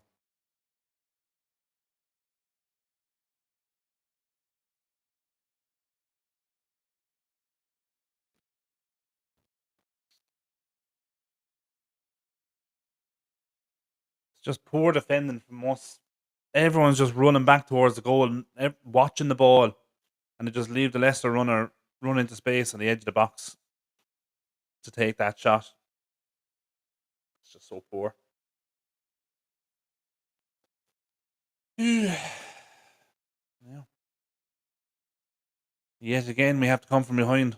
It's just poor defending from us. Everyone's just running back towards the goal and watching the ball, and they just leave the Leicester runner run into space on the edge of the box to take that shot. It's just so poor. Yeah. Yet again, we have to come from behind.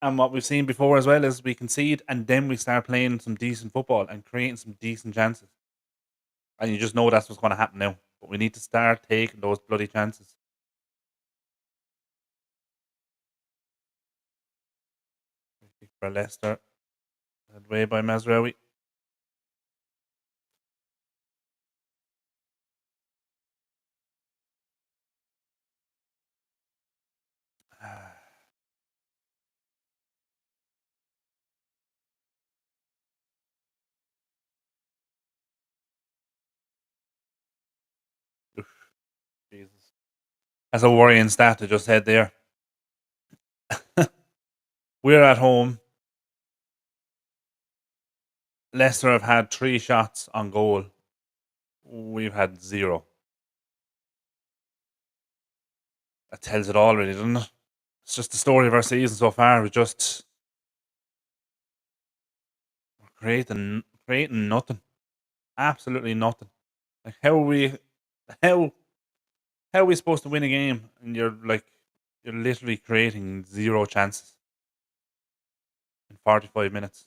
And what we've seen before as well is we concede and then we start playing some decent football and creating some decent chances. And you just know that's what's going to happen now. But we need to start taking those bloody chances. Kick for Leicester. Led way by Mazraoui. Jesus. That's a worrying stat I just said there. We're at home. Leicester have had 3 shots on goal. We've had 0. That tells it all, really, doesn't it? It's just the story of our season so far. We're creating nothing. Absolutely nothing. Like how how are we supposed to win a game and you're literally creating 0 chances in 45 minutes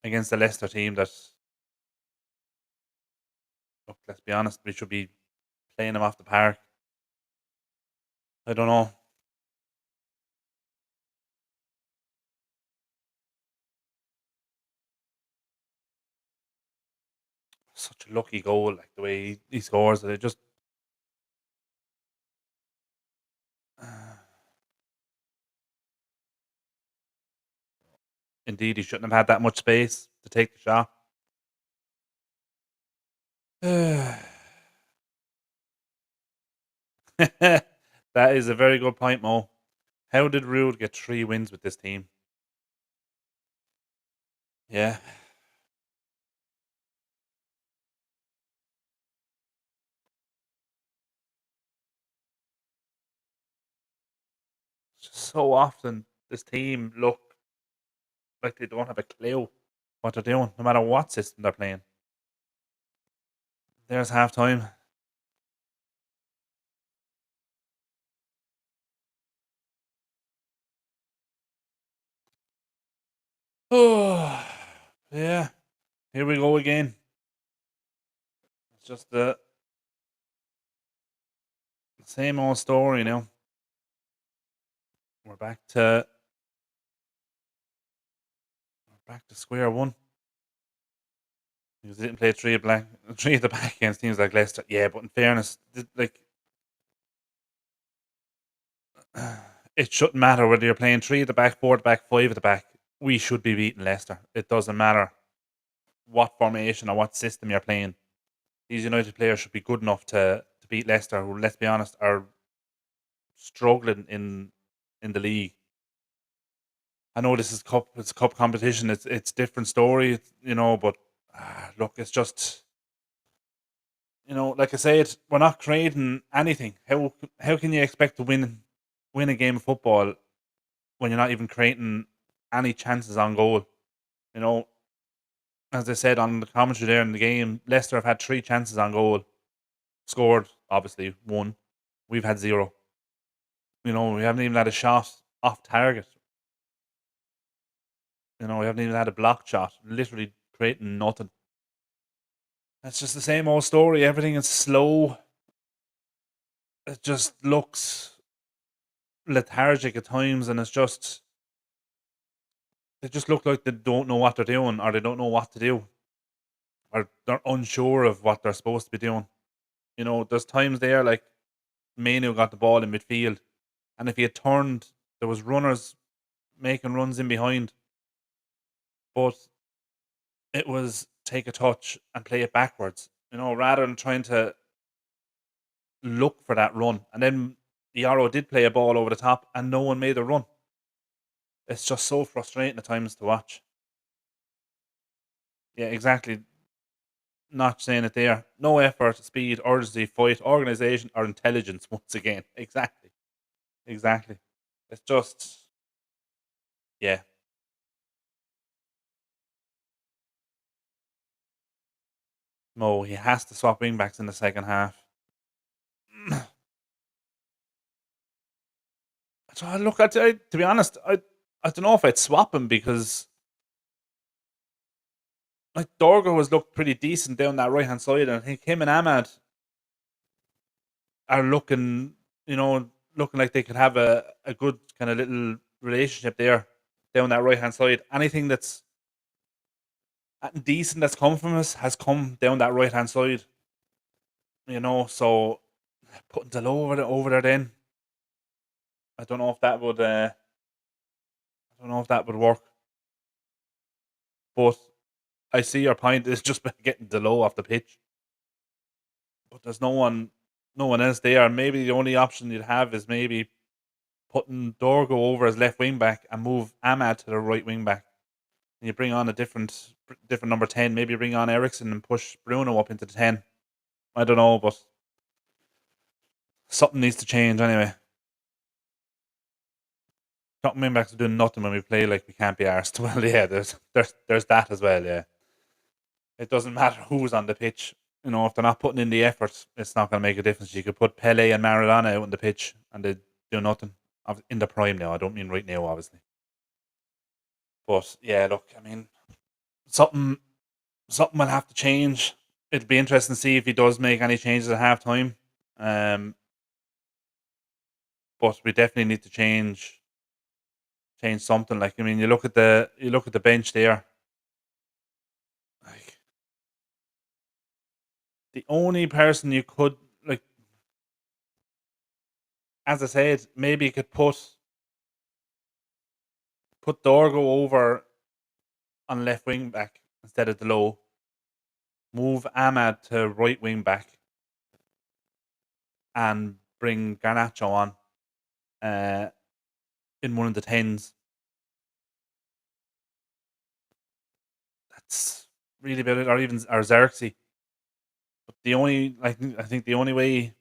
against a Leicester team that, look, let's be honest, we should be playing them off the park. I don't know. Such a lucky goal, like the way he scores it. It just indeed he shouldn't have had that much space to take the shot. That is a very good point, Mo. How did Ruud get 3 wins with this team? Yeah, so often this team look like they don't have a clue what they're doing, no matter what system they're playing. There's half time. Oh, yeah. Here we go again. It's just the same old story now. We're back to square one. Because they didn't play three at the back against teams like Leicester. Yeah, but in fairness, it shouldn't matter whether you're playing 3 at the back, 4 at the back, 5 at the back. We should be beating Leicester. It doesn't matter what formation or what system you're playing. These United players should be good enough to beat Leicester, who, let's be honest, are struggling in the league. I know this is it's cup competition. It's different story, but look, it's just, like I said, we're not creating anything. How can you expect to win a game of football when you're not even creating any chances on goal? You know, as I said on the commentary there in the game, Leicester have had 3 chances on goal, scored obviously 1. We've had 0. We haven't even had a shot off target. We haven't even had a blocked shot. Literally creating nothing. It's just the same old story. Everything is slow. It just looks lethargic at times, and they just look like they don't know what they're doing, or they don't know what to do, or they're unsure of what they're supposed to be doing. There's times there like Manu got the ball in midfield, and if he had turned, there was runners making runs in behind, but it was take a touch and play it backwards. Rather than trying to look for that run, and then the Arrow did play a ball over the top, and no one made a run. It's just so frustrating at times to watch. Yeah, exactly. Not saying it there. No effort, speed, urgency, fight, organisation, or intelligence. Once again, exactly, exactly. It's just, yeah. Mo, he has to swap wing backs in the second half. So I look at it, to be honest, I don't know if I'd swap him because like Dorgo has looked pretty decent down that right hand side, and I think him and Ahmad are looking like they could have a good kind of little relationship there down that right hand side. Anything that's decent that's come from us has come down that right hand side. So putting Delo over there then, I don't know if that would I don't know if that would work. But I see your point is just getting Delo off the pitch. But there's no one. no one else there. Maybe the only option you'd have is maybe putting Dorgo over as left wing back and move Ahmad to the right wing back. And you bring on a different number 10. Maybe you bring on Ericsson and push Bruno up into the 10. I don't know, but something needs to change anyway. Top wing backs are doing nothing when we play like we can't be arsed. Well, yeah, there's that as well. Yeah, it doesn't matter who's on the pitch. If they're not putting in the effort, it's not going to make a difference. You could put Pele and Maradona out on the pitch and they do nothing. In the prime now, I don't mean right now, obviously. But yeah, look, I mean, something something will have to change. It'll be interesting to see if he does make any changes at half time. Um, but we definitely need to change something. Like, I mean, you look at the bench there. Like, the only person you could, like, as I said, maybe you could put Dorgo over on left wing back instead of Delo. Move Ahmad to right wing back and bring Garnacho on uh, in one of the tens. That's really about it, or Xerxes. But I think the only way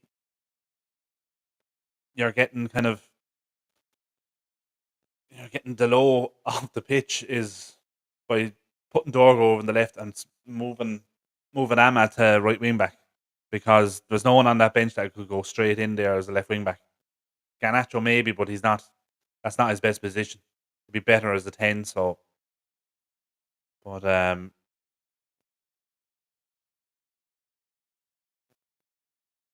you're getting kind of you're getting Delo off the pitch is by putting Dorgo over on the left and moving Ahmad to right wing back, because there's no one on that bench that could go straight in there as a left wing back. Garnacho maybe, but he's not. That's not his best position. He'd be better as a 10. So, but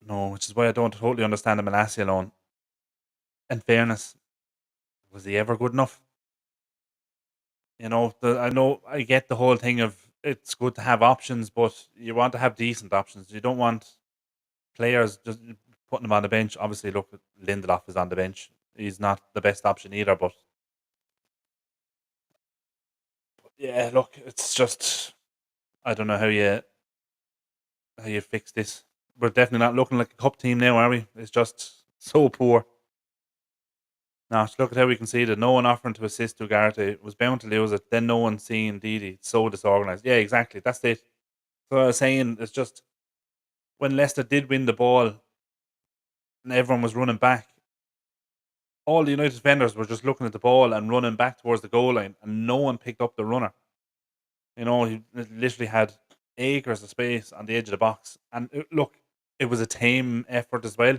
no, which is why I don't totally understand the Malacia loan. In fairness, was he ever good enough? I know I get the whole thing of it's good to have options, but you want to have decent options. You don't want players just putting them on the bench. Obviously, look, Lindelof is on the bench. He's not the best option either, but yeah, look, it's just I don't know how you fix this. We're definitely not looking like a cup team now, are we? It's just so poor. Now, just look at how we conceded. No one offering to assist Ugarte, was bound to lose it. Then no one seeing Didi. It's so disorganised. Yeah, exactly. That's it. So I was saying, it's just when Leicester did win the ball and everyone was running back, all the United defenders were just looking at the ball and running back towards the goal line, and no one picked up the runner. He literally had acres of space on the edge of the box. And look, it was a tame effort as well.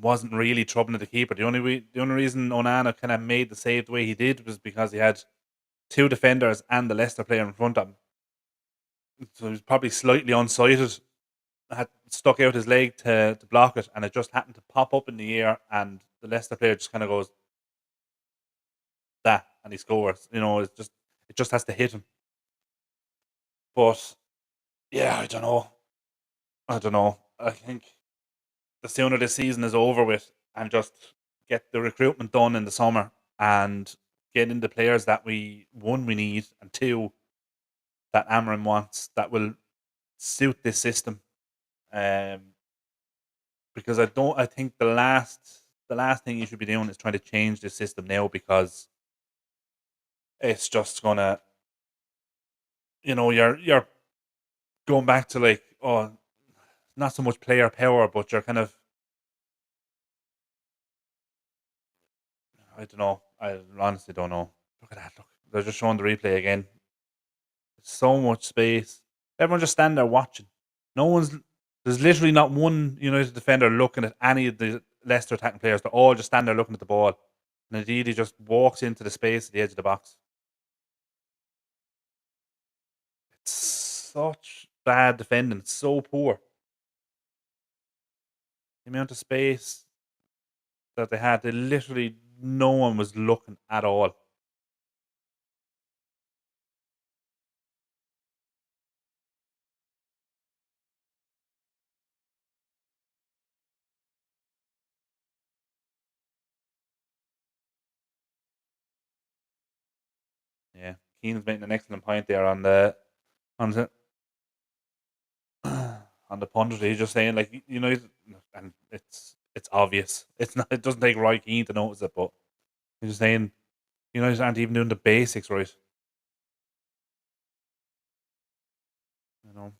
Wasn't really troubling the keeper. The only reason Onana kind of made the save the way he did was because he had two defenders and the Leicester player in front of him. So he was probably slightly unsighted, had stuck out his leg to block it, and it just happened to pop up in the air, and the Leicester player just kind of goes that, and he scores. It just has to hit him. But yeah, I don't know. I don't know. I think the sooner this season is over with, and just get the recruitment done in the summer and get in the players that we need, and two that Amarin wants, that will suit this system. Um, because I think the last thing you should be doing is trying to change the system now, because it's just gonna, you're going back to, like, oh, not so much player power, but you're kind of, I don't know. I honestly don't know. Look at that. Look, they're just showing the replay again. So much space. Everyone just stand there watching. No one's. There's literally not one United defender looking at any of the Leicester attacking players. They're all just standing there looking at the ball. And indeed, he just walks into the space at the edge of the box. It's such bad defending. It's so poor. The amount of space that they had, no one was looking at all. Yeah, Keane's making an excellent point there on the on the pundit. He's just saying like United, and it's obvious. It's not. It doesn't take Roy Keane to notice it, but he's just saying United aren't even doing the basics right. You know.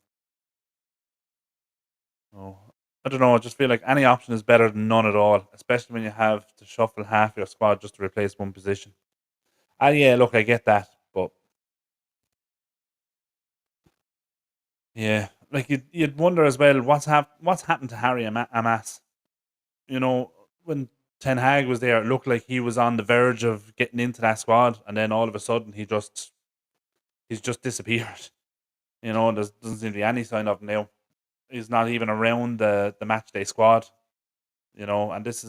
So I don't know. I just feel like any option is better than none at all, especially when you have to shuffle half your squad just to replace one position. And yeah, look, I get that, but yeah, like you'd wonder as well what's happened to Harry Amas. You know, when Ten Hag was there, it looked like he was on the verge of getting into that squad, and then all of a sudden he's just disappeared. You know, there doesn't seem to be any sign of him now. He's not even around the match day squad. You know, and this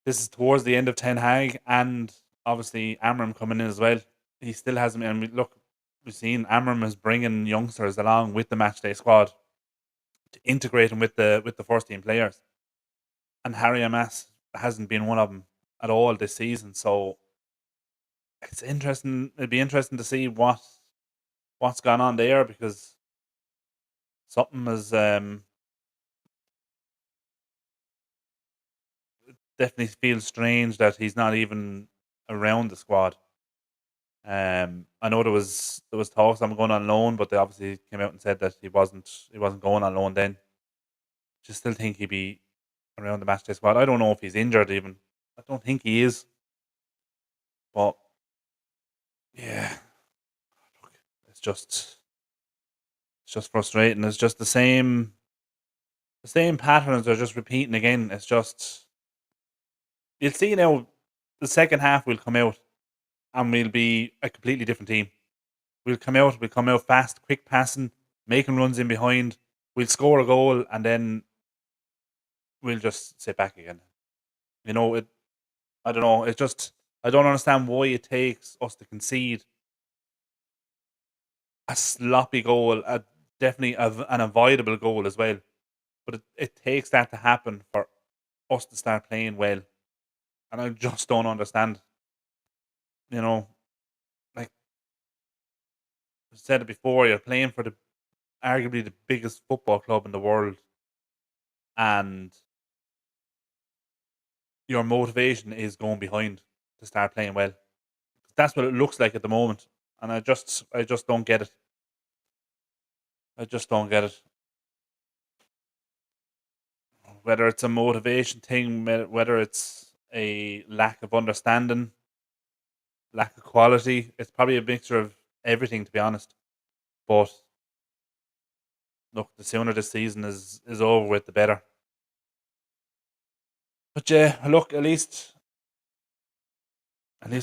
is towards the end of Ten Hag, and obviously Amram coming in as well. He still hasn't. And look, we've seen Amram is bringing youngsters along with the matchday squad to integrate them with the first team players, and Harry Amas hasn't been one of them at all this season. So it's interesting. It'd be interesting to see what's gone on there, because something is definitely feels strange that he's not even around the squad. I know there was talks of him going on loan, but they obviously came out and said that he wasn't going on loan then. Just still think he'd be around the matchday squad. I don't know if he's injured even. I don't think he is, but yeah, look, it's just it's just frustrating. It's just the same patterns are just repeating again. It's just you'll see now. The second half will come out and we'll be a completely different team. We'll come out fast, quick passing, making runs in behind. We'll score a goal and then we'll just sit back again. It. I don't know. It just I don't understand why it takes us to concede a sloppy goal, definitely an avoidable goal as well. But it takes that to happen for us to start playing well, and I just don't understand. You know, like I said it before, you're playing for the arguably the biggest football club in the world, and your motivation is going behind to start playing well. That's what it looks like at the moment, and I just don't get it. I just don't get it. Whether it's a motivation thing, whether it's a lack of understanding, lack of quality, it's probably a mixture of everything, to be honest. But look, the sooner this season is over with, the better. But yeah, look, at least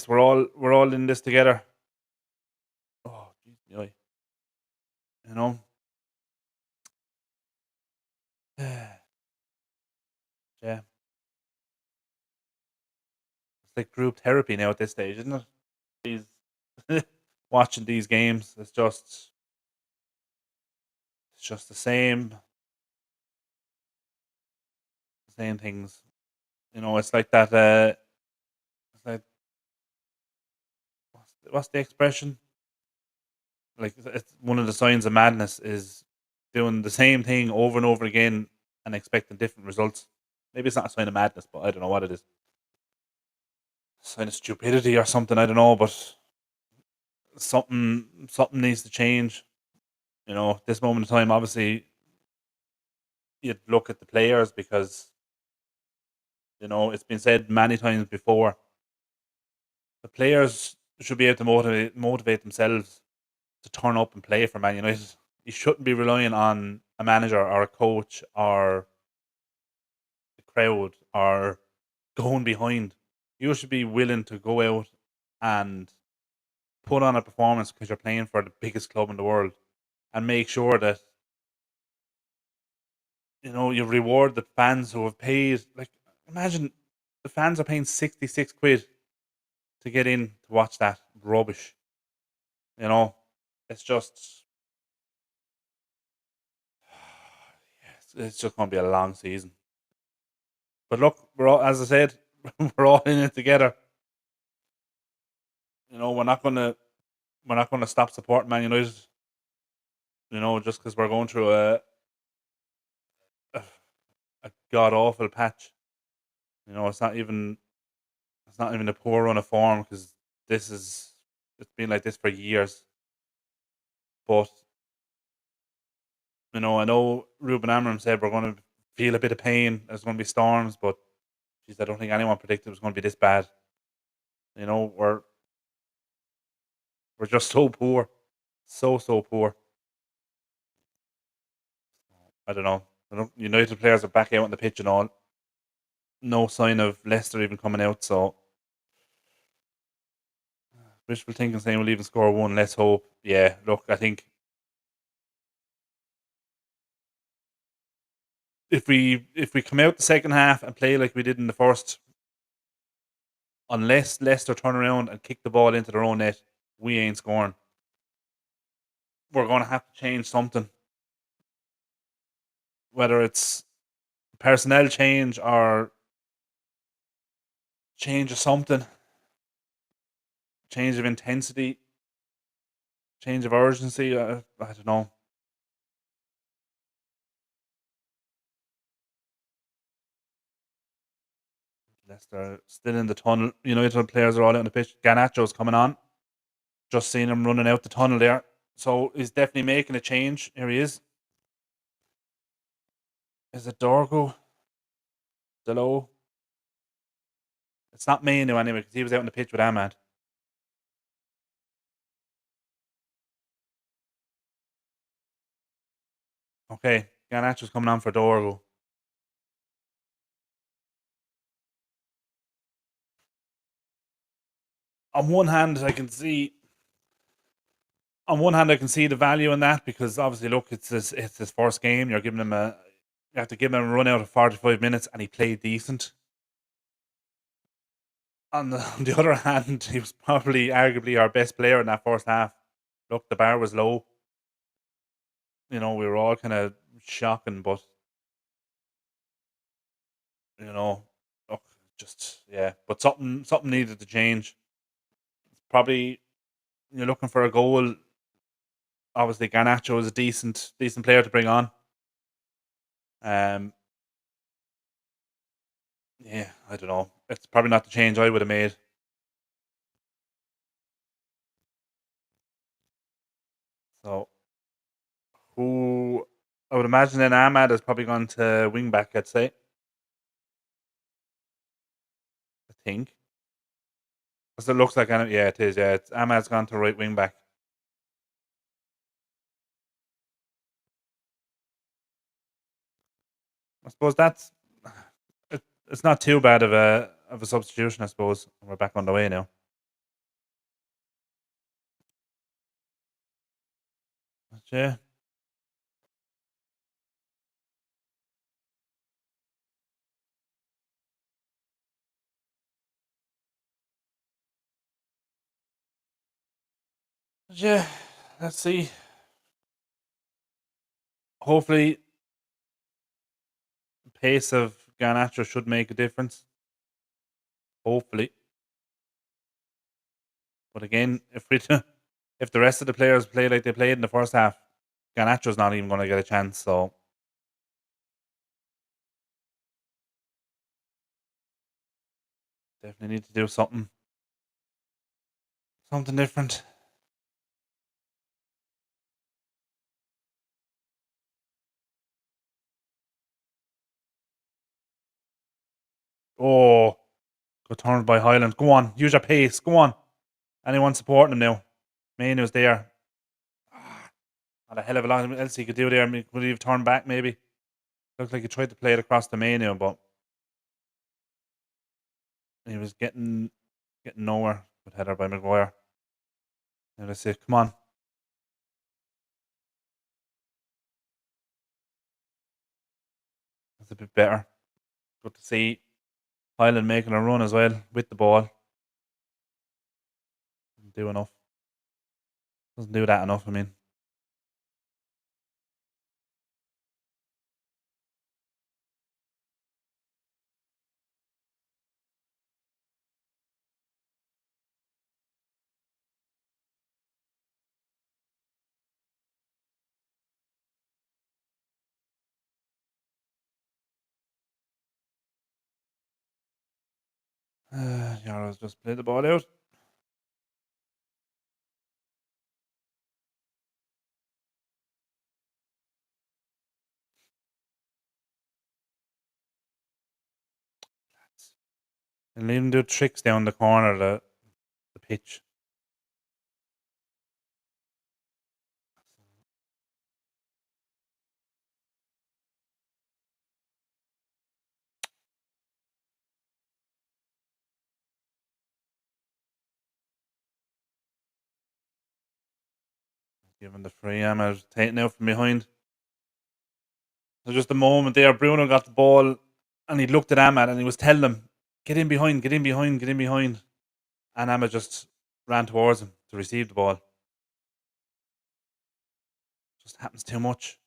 we're all in this together. Oh, geez, you know, yeah, it's like group therapy now at this stage, isn't it? These watching these games, it's just the same things. It's like that. It's like what's the expression? Like it's one of the signs of madness is doing the same thing over and over again and expecting different results. Maybe it's not a sign of madness, but I don't know what it is. Sign of stupidity or something. I don't know, but something needs to change. At this moment in time, obviously, you'd look at the players because it's been said many times before. The players should be able to motivate themselves to turn up and play for Man United. You shouldn't be relying on a manager or a coach or the crowd or going behind. You should be willing to go out and put on a performance because you're playing for the biggest club in the world, and make sure that you reward the fans who have paid. Like, imagine the fans are paying 66 quid to get in to watch that rubbish. You know, it's just it's just going to be a long season. But look, as I said, we're all in it together. We're not gonna stop supporting Man United. Just because we're going through god awful patch. It's not even a poor run of form because this is it's been like this for years. But I know Ruben Amorim said we're going to feel a bit of pain. There's going to be storms, but geez, I don't think anyone predicted it was going to be this bad. We're just so poor, so poor. I don't know. United players are back out on the pitch and all. No sign of Leicester even coming out. So wishful thinking, saying we'll even score one. Let's hope. Yeah, look, I think if we come out the second half and play like we did in the first, unless Leicester turn around and kick the ball into their own net, we ain't scoring. We're going to have to change something, whether it's personnel change or change of something, change of intensity, change of urgency. I don't know. Leicester still in the tunnel. United players are all out on the pitch. Garnacho's coming on. Just seen him running out the tunnel there. So he's definitely making a change. Here he is. Is it Dorgo? Delo? It's not Mainu anyway because he was out on the pitch with Ahmad. Okay, Garnacho's coming on for Dorgo. On one hand, I can see. On one hand, I can see the value in that because obviously, look, it's his first game. You have to give him a run out of 45 minutes, and he played decent. On the other hand, he was probably arguably our best player in that first half. Look, the bar was low. We were all kind of shocking, but you know, look, just yeah. But something needed to change. Probably you're looking for a goal. Obviously, Garnacho is a decent player to bring on. Um, yeah, I don't know. It's probably not the change I would have made. So who I would imagine then Ahmad has probably gone to wing back. I'd say. I think. 'Cause it looks like yeah, it is. Yeah, Ahmad's gone to right wing back. I suppose it's not too bad of a substitution. I suppose we're back on the way now. But yeah, yeah. Let's see. Hopefully, the pace of Garnacho should make a difference. Hopefully, but again, if the rest of the players play like they played in the first half, Garnacho's not even going to get a chance. So definitely need to do something different. Oh, good turn by Highland. Go on, use your pace. Go on. Anyone supporting him now? Mainu's there. Ah, not a hell of a lot else he could do there. I mean, could he have turned back maybe? Looked like he tried to play it across the Manu, but he was getting nowhere. Good header by Maguire. Now let's see. Come on. That's a bit better. Good to see Highland making a run as well with the ball. Doesn't do enough. Doesn't do that enough, I mean. Yaro's just played the ball out. And leave him do tricks down the corner of the pitch. Giving the free Ahmed, taking out from behind. There's just a moment there. Bruno got the ball and he looked at Ahmed and he was telling him, get in behind, get in behind, get in behind. And Ahmed just ran towards him to receive the ball. Just happens too much.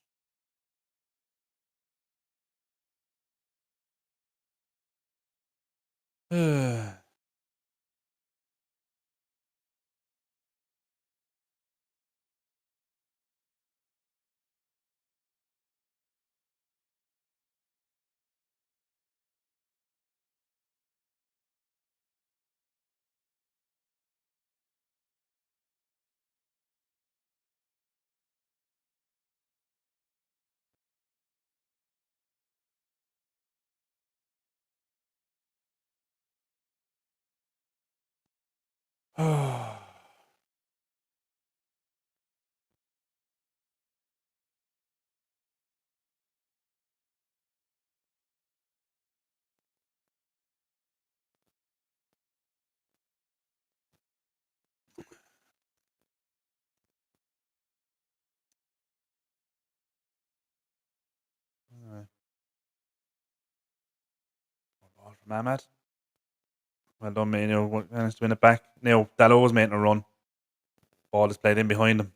Ball from Ahmed. Well done, mate. Managed to win it back. Now, Dalot was making a run. Ball is played in behind him.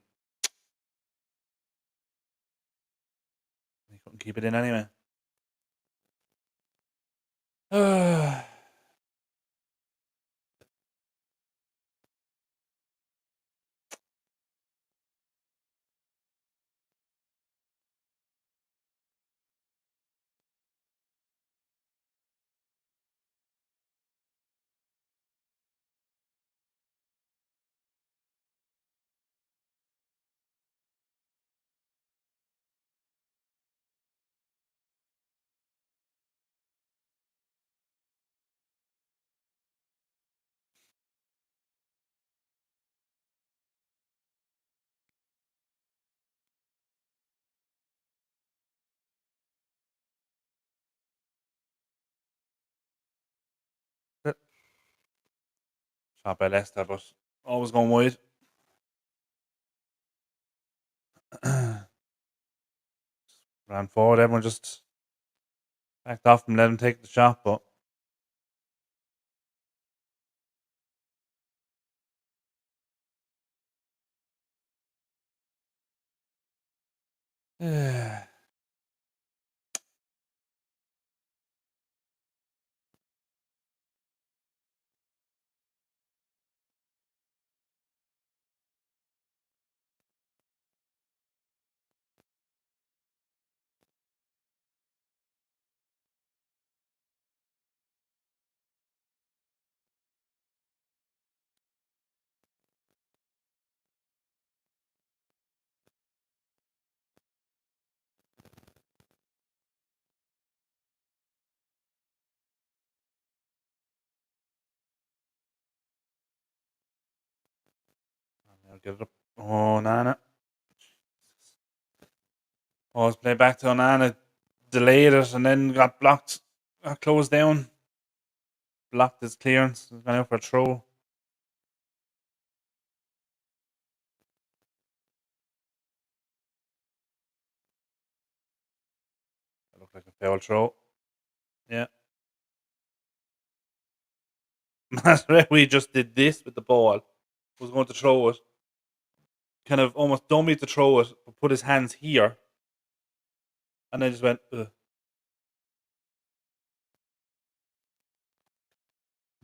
He couldn't keep it in anyway. Shot by Leicester, but always going wide. Ran forward. Everyone just backed off and let him take the shot, but I'll get it up. Oh, Nana. Oh, it's played back to Nana. Delayed it and then got blocked. Got closed down. Blocked his clearance. He's gone out for a throw. It looked like a foul throw. Yeah. We just did this with the ball. Was going to throw it. Kind of almost dummied to throw it, but put his hands here. And then just went, ugh.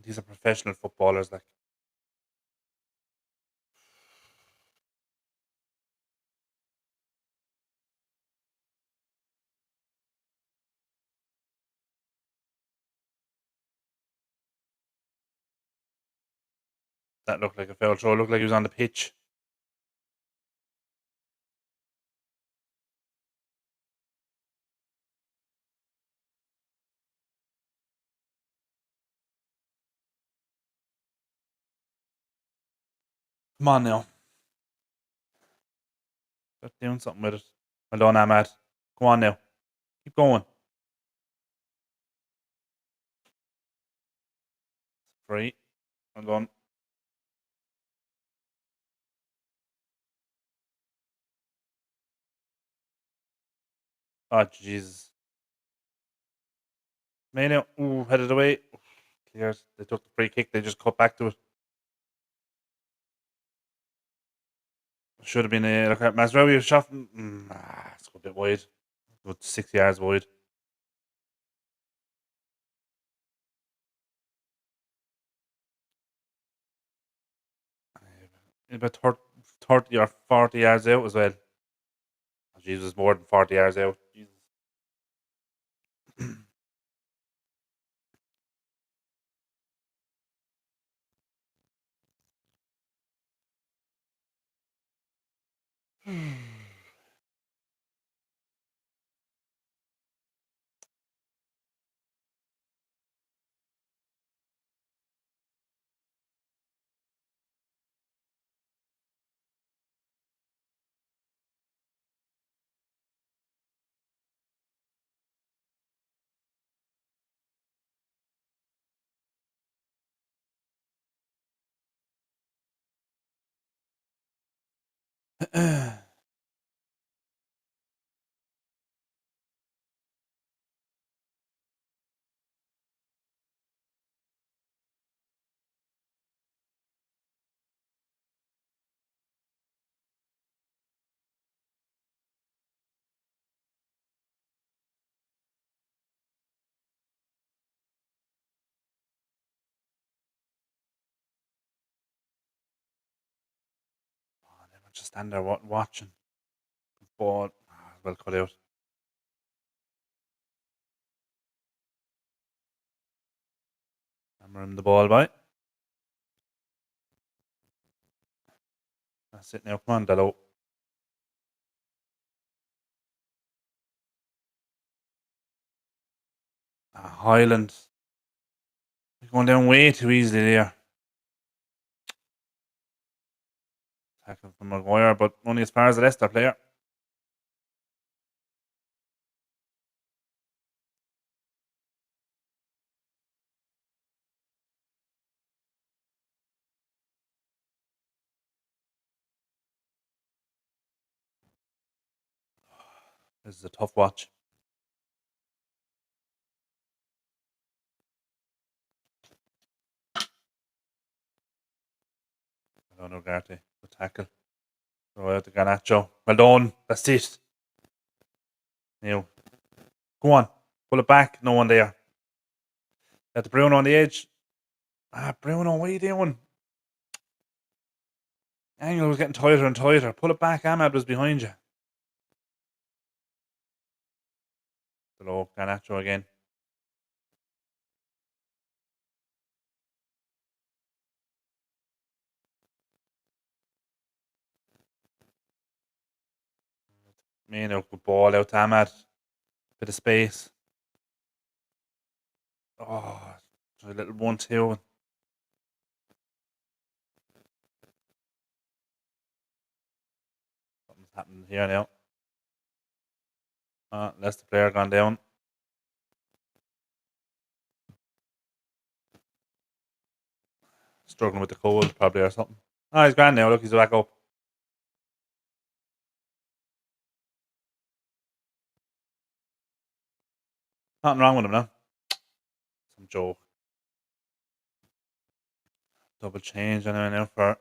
These are professional footballers. Like, That looked like a foul throw. It looked like he was on the pitch. Come on now. Start doing something with it. Well done, Ahmad. Go on now. Keep going. Free. Well done. Oh, Jesus. Mano. Ooh, headed away. Cleared. They took the free kick. They just cut back to it. Should have been a look at Mazraoui shot. It's a bit wide. About 6 yards wide. About 30 or 40 yards out as well. Oh, Jesus, more than 40 yards out. Jesus. Just stand there watching. Ball. Well cut out. Hammer him the ball by. That's it now. Come on, Dello. Highland. You're going down way too easily there. Tackle from Maguire, but only as far as the Leicester player. This is a tough watch. I don't know, Garty. The tackle. Throw out the Garnacho. Well done. That's it. Now, go on. Pull it back. No one there. At the Bruno on the edge. Bruno, what are you doing? Angle was getting tighter and tighter. Pull it back. Ahmad was behind you. Below Garnacho again. Good ball out to Ahmad. Bit of space. Oh, a little 1-2. Something's happening here now. Leicester player gone down. Struggling with the cold, probably, or something. He's grand now. Look, he's back up. Nothing wrong with him now. Some joke. Double change anyway now for.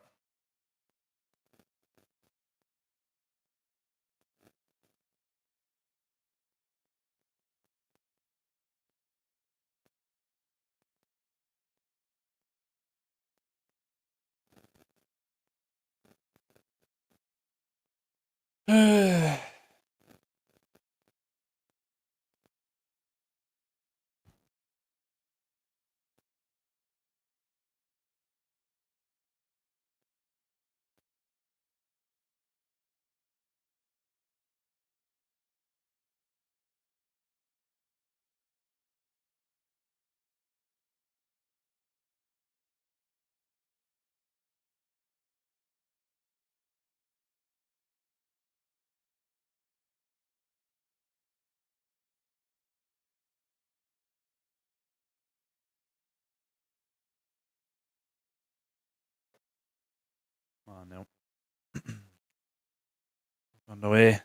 on the way.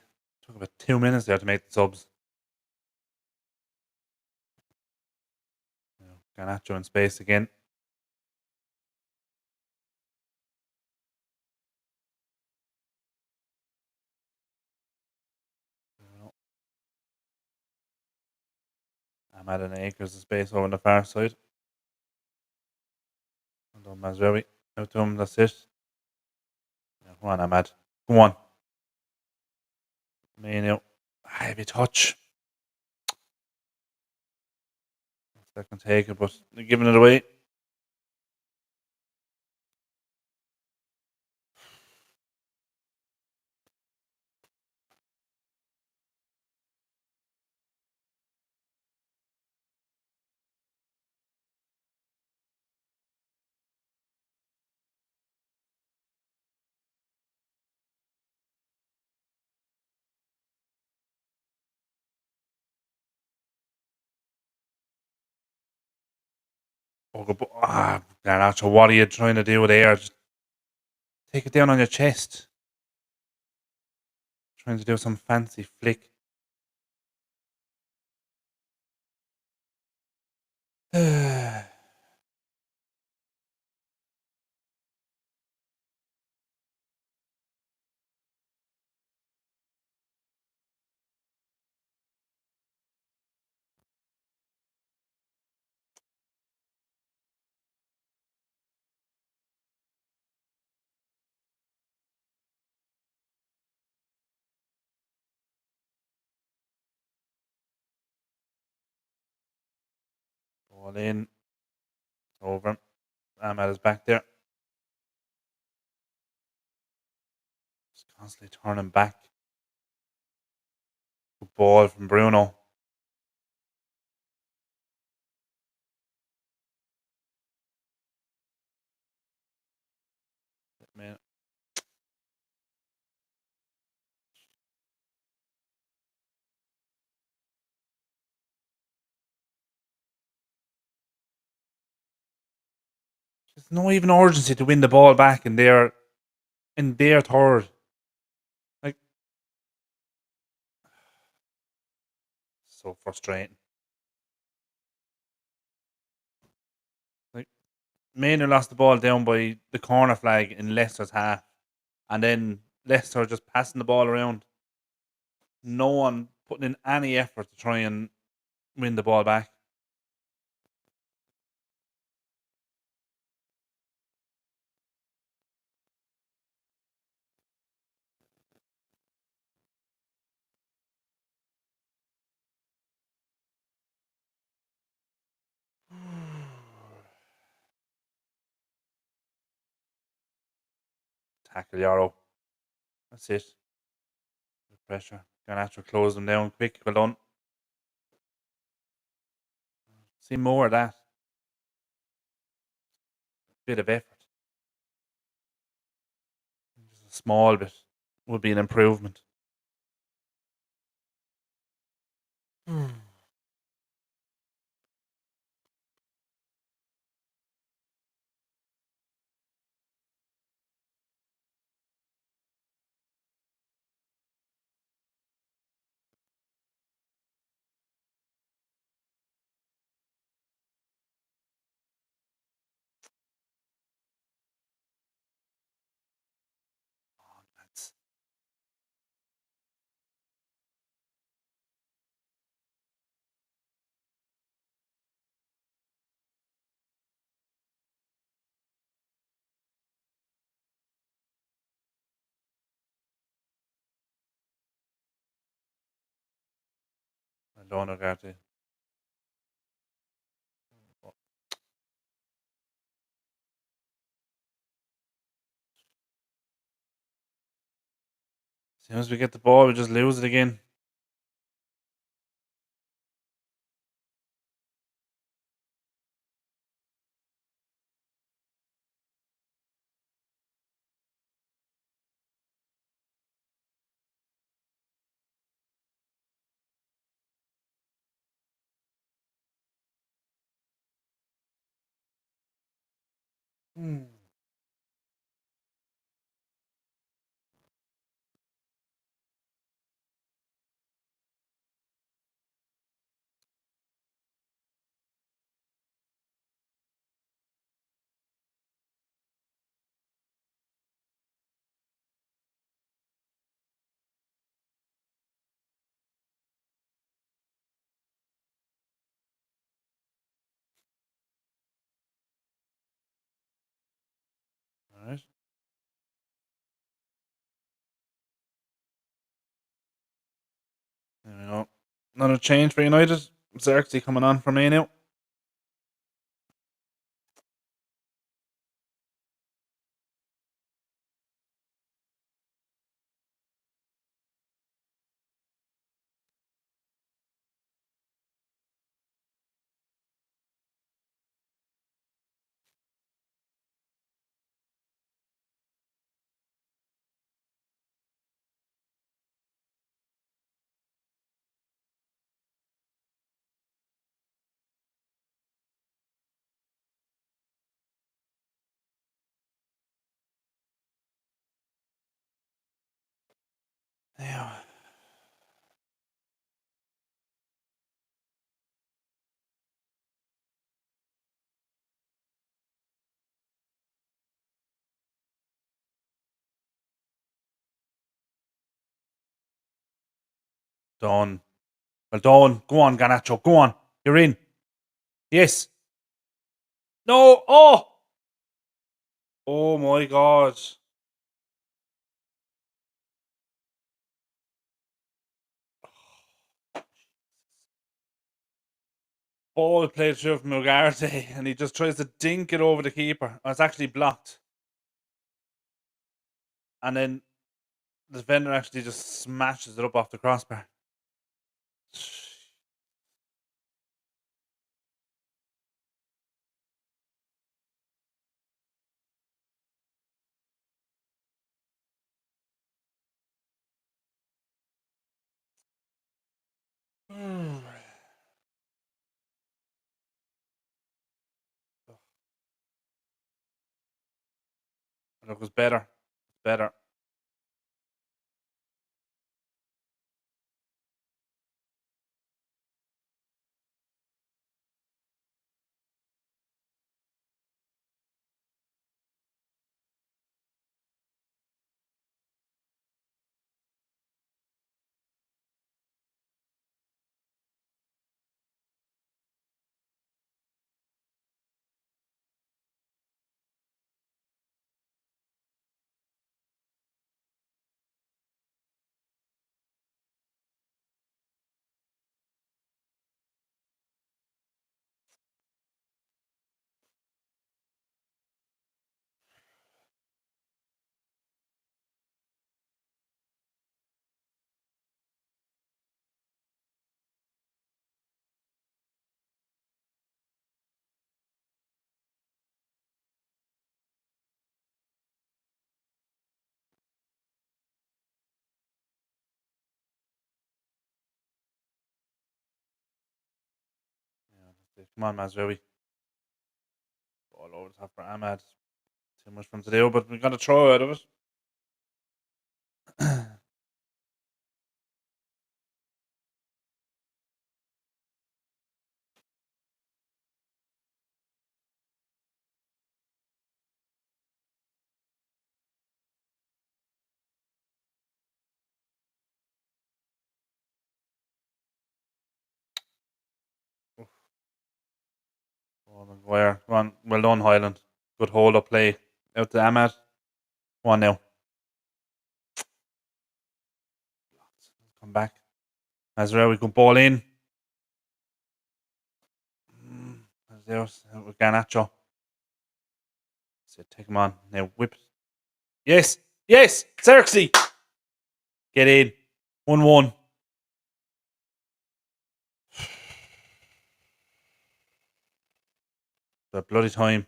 Took about 2 minutes there to make the subs. Garnacho in space again. I'm at an acres of space over on the far side. Well done, Mazraoui. Out to him, that's it. Yeah, come on, Ahmad. Come on. Menu. Heavy touch. Second take it, but they're giving it away. Oh, Garnacho, what are you trying to do with air? Just take it down on your chest. Trying to do some fancy flick. Ball in. Over. Ahmad is back there. Just constantly turning back. Good ball from Bruno. Man, there's no even urgency to win the ball back in their third. Like, so frustrating. Like, Maynard lost the ball down by the corner flag in Leicester's half, and then Leicester just passing the ball around. No one putting in any effort to try and win the ball back. Tackle Yarrow. That's it. The pressure. Garnacho close them down quick. Well done. See more of that. Bit of effort. Just a small bit would be an improvement. That's well done, Ugarte. As soon as we get the ball, we just lose it again. Hmm. Another change for United. Xerxes coming on for me now. Yeah. Done. Well done. Go on, Garnacho. Go on. You're in. Yes. No. Oh. Oh my God. Ball played through from Ugarte and he just tries to dink it over the keeper. Oh, it's actually blocked. And then the defender actually just smashes it up off the crossbar. It was better. Better. Yeah, come on, Mazraoui. All over the top for Ahmad. Too much from to do, but we got to throw out of it. Oh, Maguire. Come on. Well done, Highland. Good hold up play. Out to Ahmad. Come on now. Come back. Mazraoui can ball in. There's with Garnacho. So take him on. Now whip it. Yes. Yes. Xerxes. Get in. 1-1. The bloody time.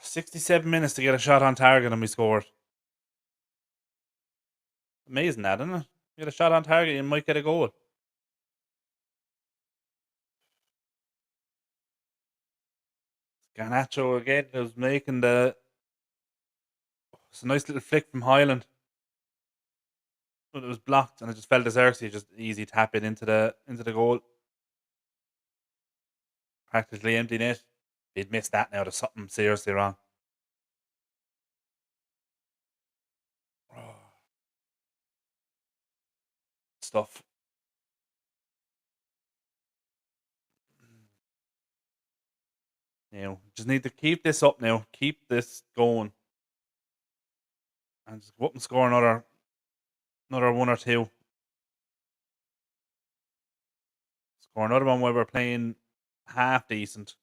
67 minutes to get a shot on target and we scored. Amazing that, isn't it? You get a shot on target, you might get a goal. Garnacho again was making the. It's a nice little flick from Highland, but it was blocked, and it just fell to Xerxes. Just easy tap it into the goal. Practically empty net. If he'd missed that now, there's something seriously wrong. Stuff. Just need to keep this up now. Keep this going. and just go up and score another one or two. Score another one where we're playing half decent.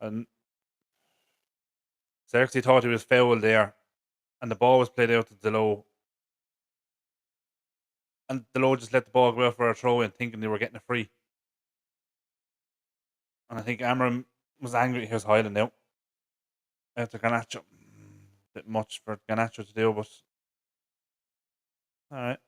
And Xerxes thought he was fouled there, and the ball was played out to Delo, and Delo just let the ball go out for a throw in, thinking they were getting a free. And I think Amram was angry. Here's Highland now after Garnacho. Bit much for Garnacho to do, but all right.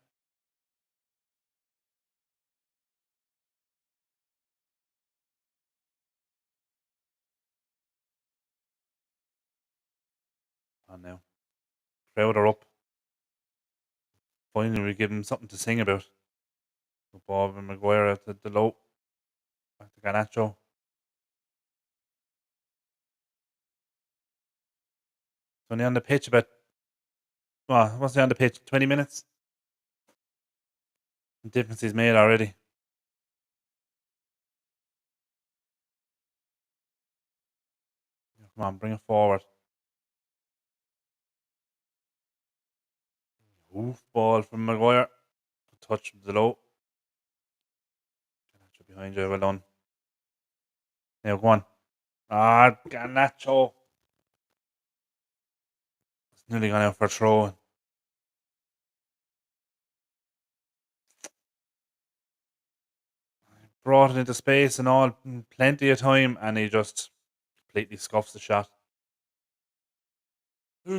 On now, crowd are up. Finally, we give him something to sing about. Bob and Maguire at the low, at the Garnacho. It's only on the pitch about. Well, what's he on the pitch? 20 minutes. The difference he's made already. Come on, bring it forward. Oof, ball from Maguire. Touch the low. Garnacho behind you, well done. Now go on. Ah, Garnacho. It's nearly gone out for a throw. Brought it into space and all, plenty of time, and he just completely scuffs the shot. For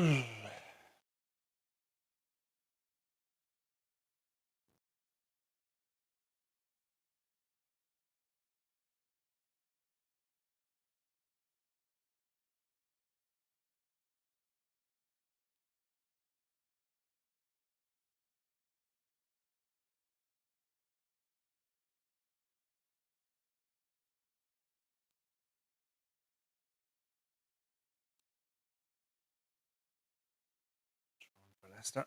Leicester.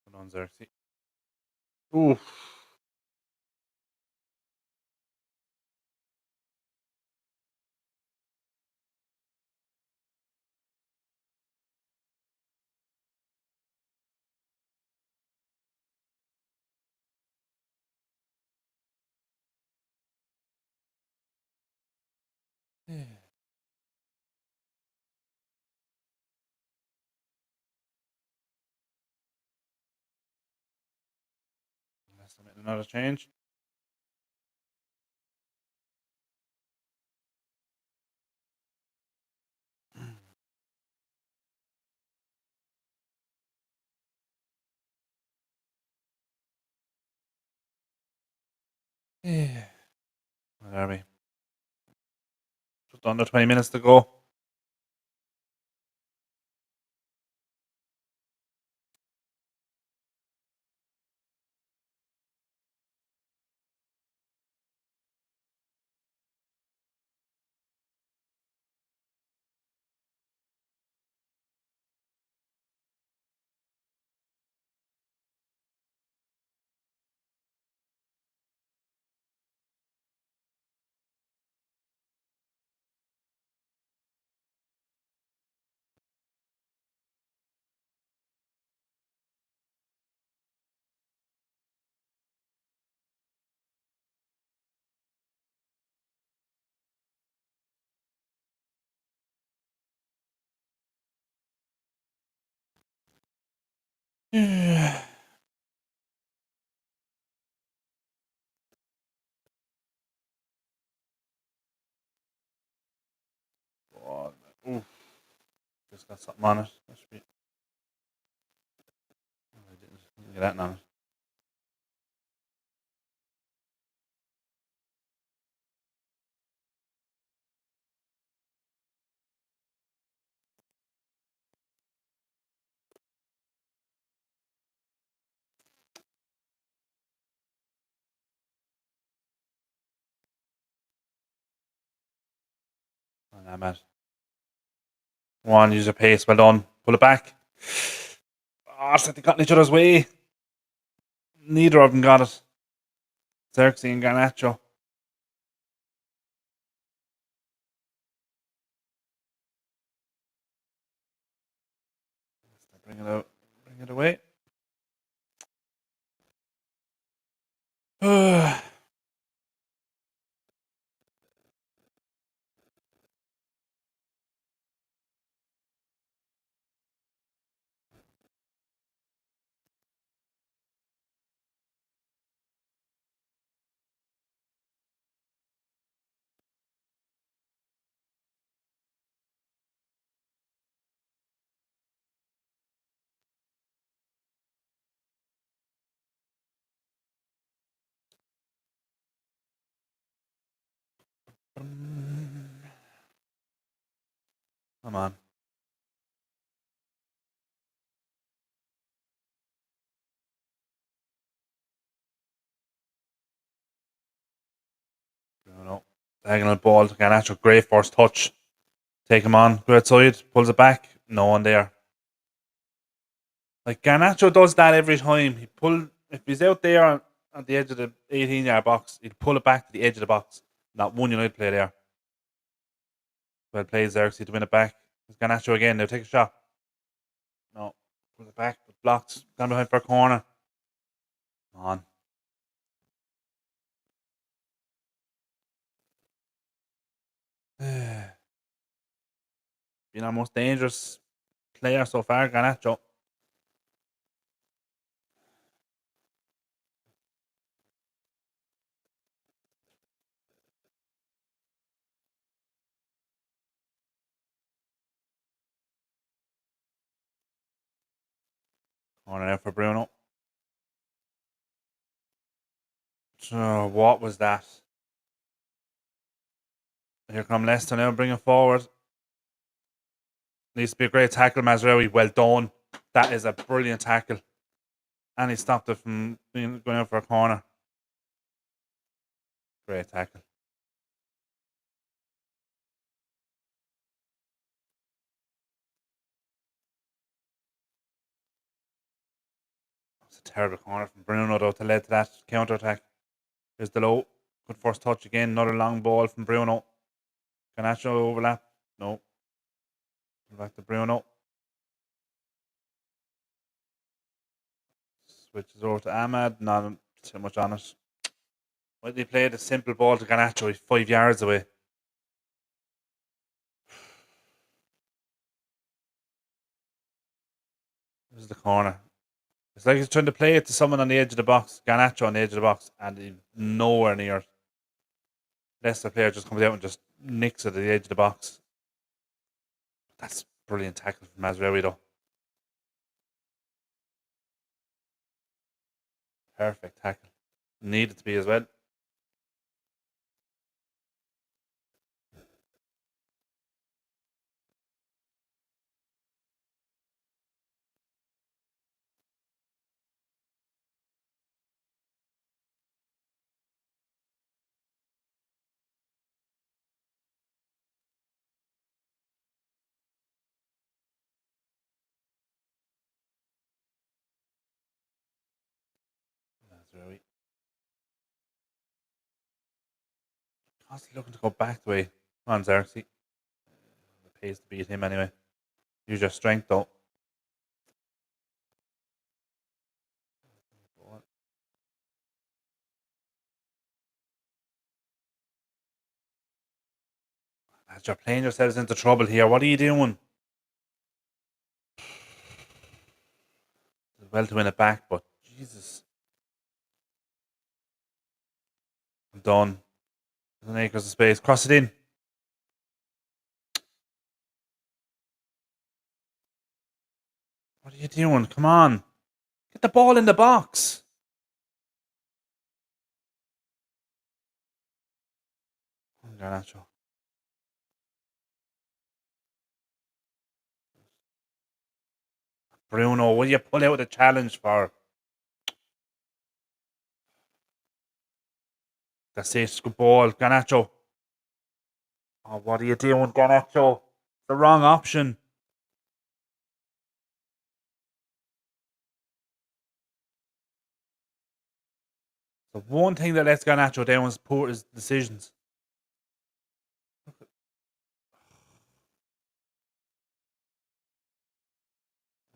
Well done, Xerxes. Oof. Leicester making another change. Where are we? Just under 20 minutes to go. Oof, just got something on it. That should be. Oh, I didn't get that on it. Oh, nah, man. One, use your pace. Well done. Pull it back. Oh, it's like they got in each other's way. Neither of them got it. Xerxes and Garnacho. Bring it out. Bring it away. Come on. No. Diagonal ball to Garnacho. Great first touch. Take him on. Go outside. Pulls it back. No one there. Like Garnacho does that every time. If he's out there at the edge of the 18-yard box, he'd pull it back to the edge of the box. Not one United play there. Well played, Xerxes to win it back. It's Garnacho again. They'll take a shot. No. Pull it back. But blocked. Down behind for a corner. Come on. Been our most dangerous player so far, Garnacho. Corner there for Bruno. So what was that? Here come Leicester now, bring it forward. Needs to be a great tackle, Mazraoui. Well done. That is a brilliant tackle. And he stopped it from going out for a corner. Great tackle. It's a terrible corner from Bruno, though, to lead to that counter attack. Here's the low. Good first touch again. Another long ball from Bruno. Garnacho overlap. No. Back to Bruno. Switches over to Ahmad. Not too much on it. Why did he play the simple ball to Garnacho? He's 5 yards away. This is the corner. It's like he's trying to play it to someone on the edge of the box. Garnacho on the edge of the box. And he's nowhere near it. Leicester player just comes out and just nicks it at the edge of the box. That's brilliant tackle from Mazraoui, though. Perfect tackle. Needed to be as well. Mazraoui. Constantly looking to go back the way. Come on, Xerxes. The pace to beat him anyway. Use your strength, though. As you're playing yourselves into trouble here, what are you doing? Well to win it back, but Jesus. I'm done. There's an acres of space. Cross it in. are you doing? Come on. Get the ball in the box. Garnacho. Bruno, will you pull out the challenge for? That's it. Good ball. Garnacho. Oh, what are you doing, Garnacho? The wrong option. The one thing that lets Garnacho down is poor his decisions.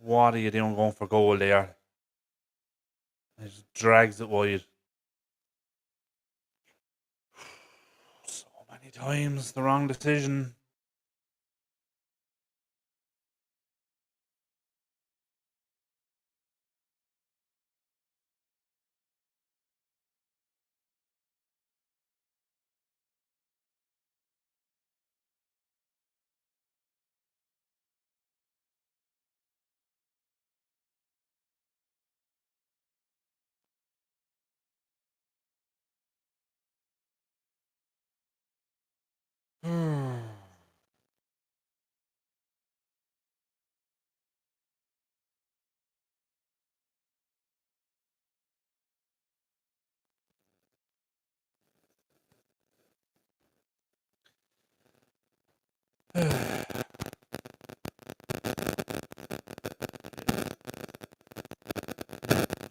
What are you doing going for goal there? He just drags it wide. So many times the wrong decision.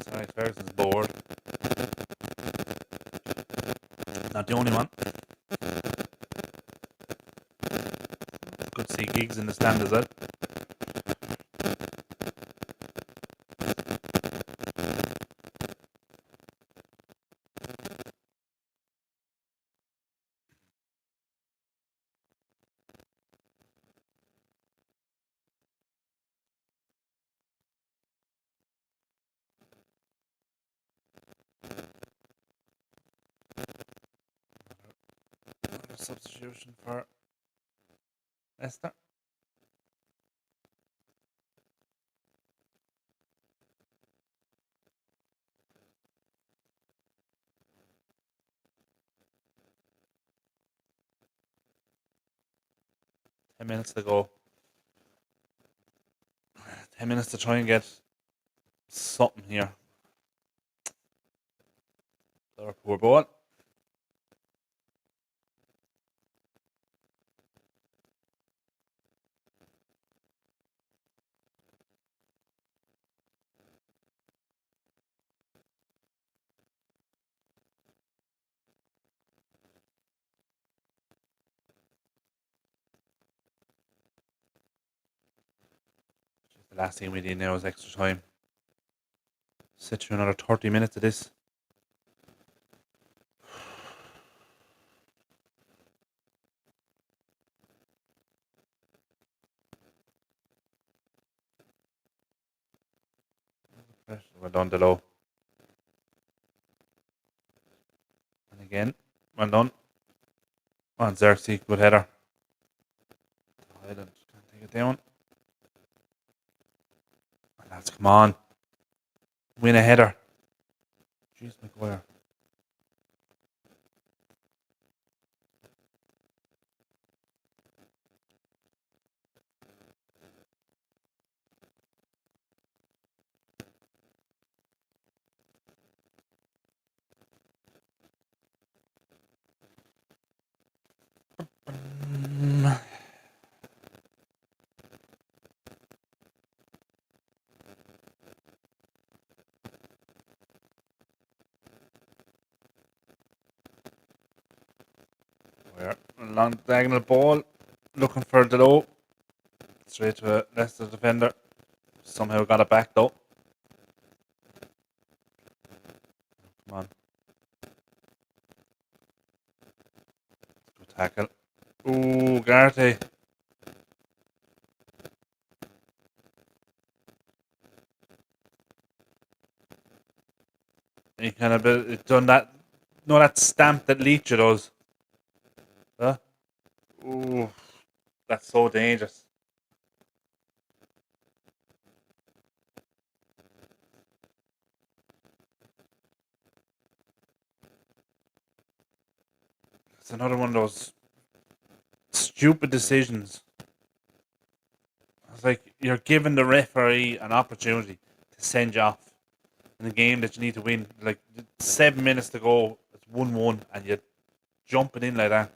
Sorry, Ferguson's bored. Not the only one. Good to see Giggs in the stand as well. Another substitution for Leicester. Minutes to go. 10 minutes to try and get something here. Another poor ball. The last thing we need now is extra time. Sit through another 30 minutes of this. Well done, Delo. And again, well done. On Xerxes, good header. Highland can't take it down. Lads, come on. Win a header. Jeez, McGuire. Long diagonal ball. Looking for Delo. Straight to a Leicester defender. Somehow got it back though. Come on. Good tackle. Ooh, Garty. He kind of done that. No, that stamp that Leach does. Huh? Ooh, that's so dangerous. It's another one of those stupid decisions. It's like you're giving the referee an opportunity to send you off in a game that you need to win. Like 7 minutes to go, it's 1-1, and you're jumping in like that.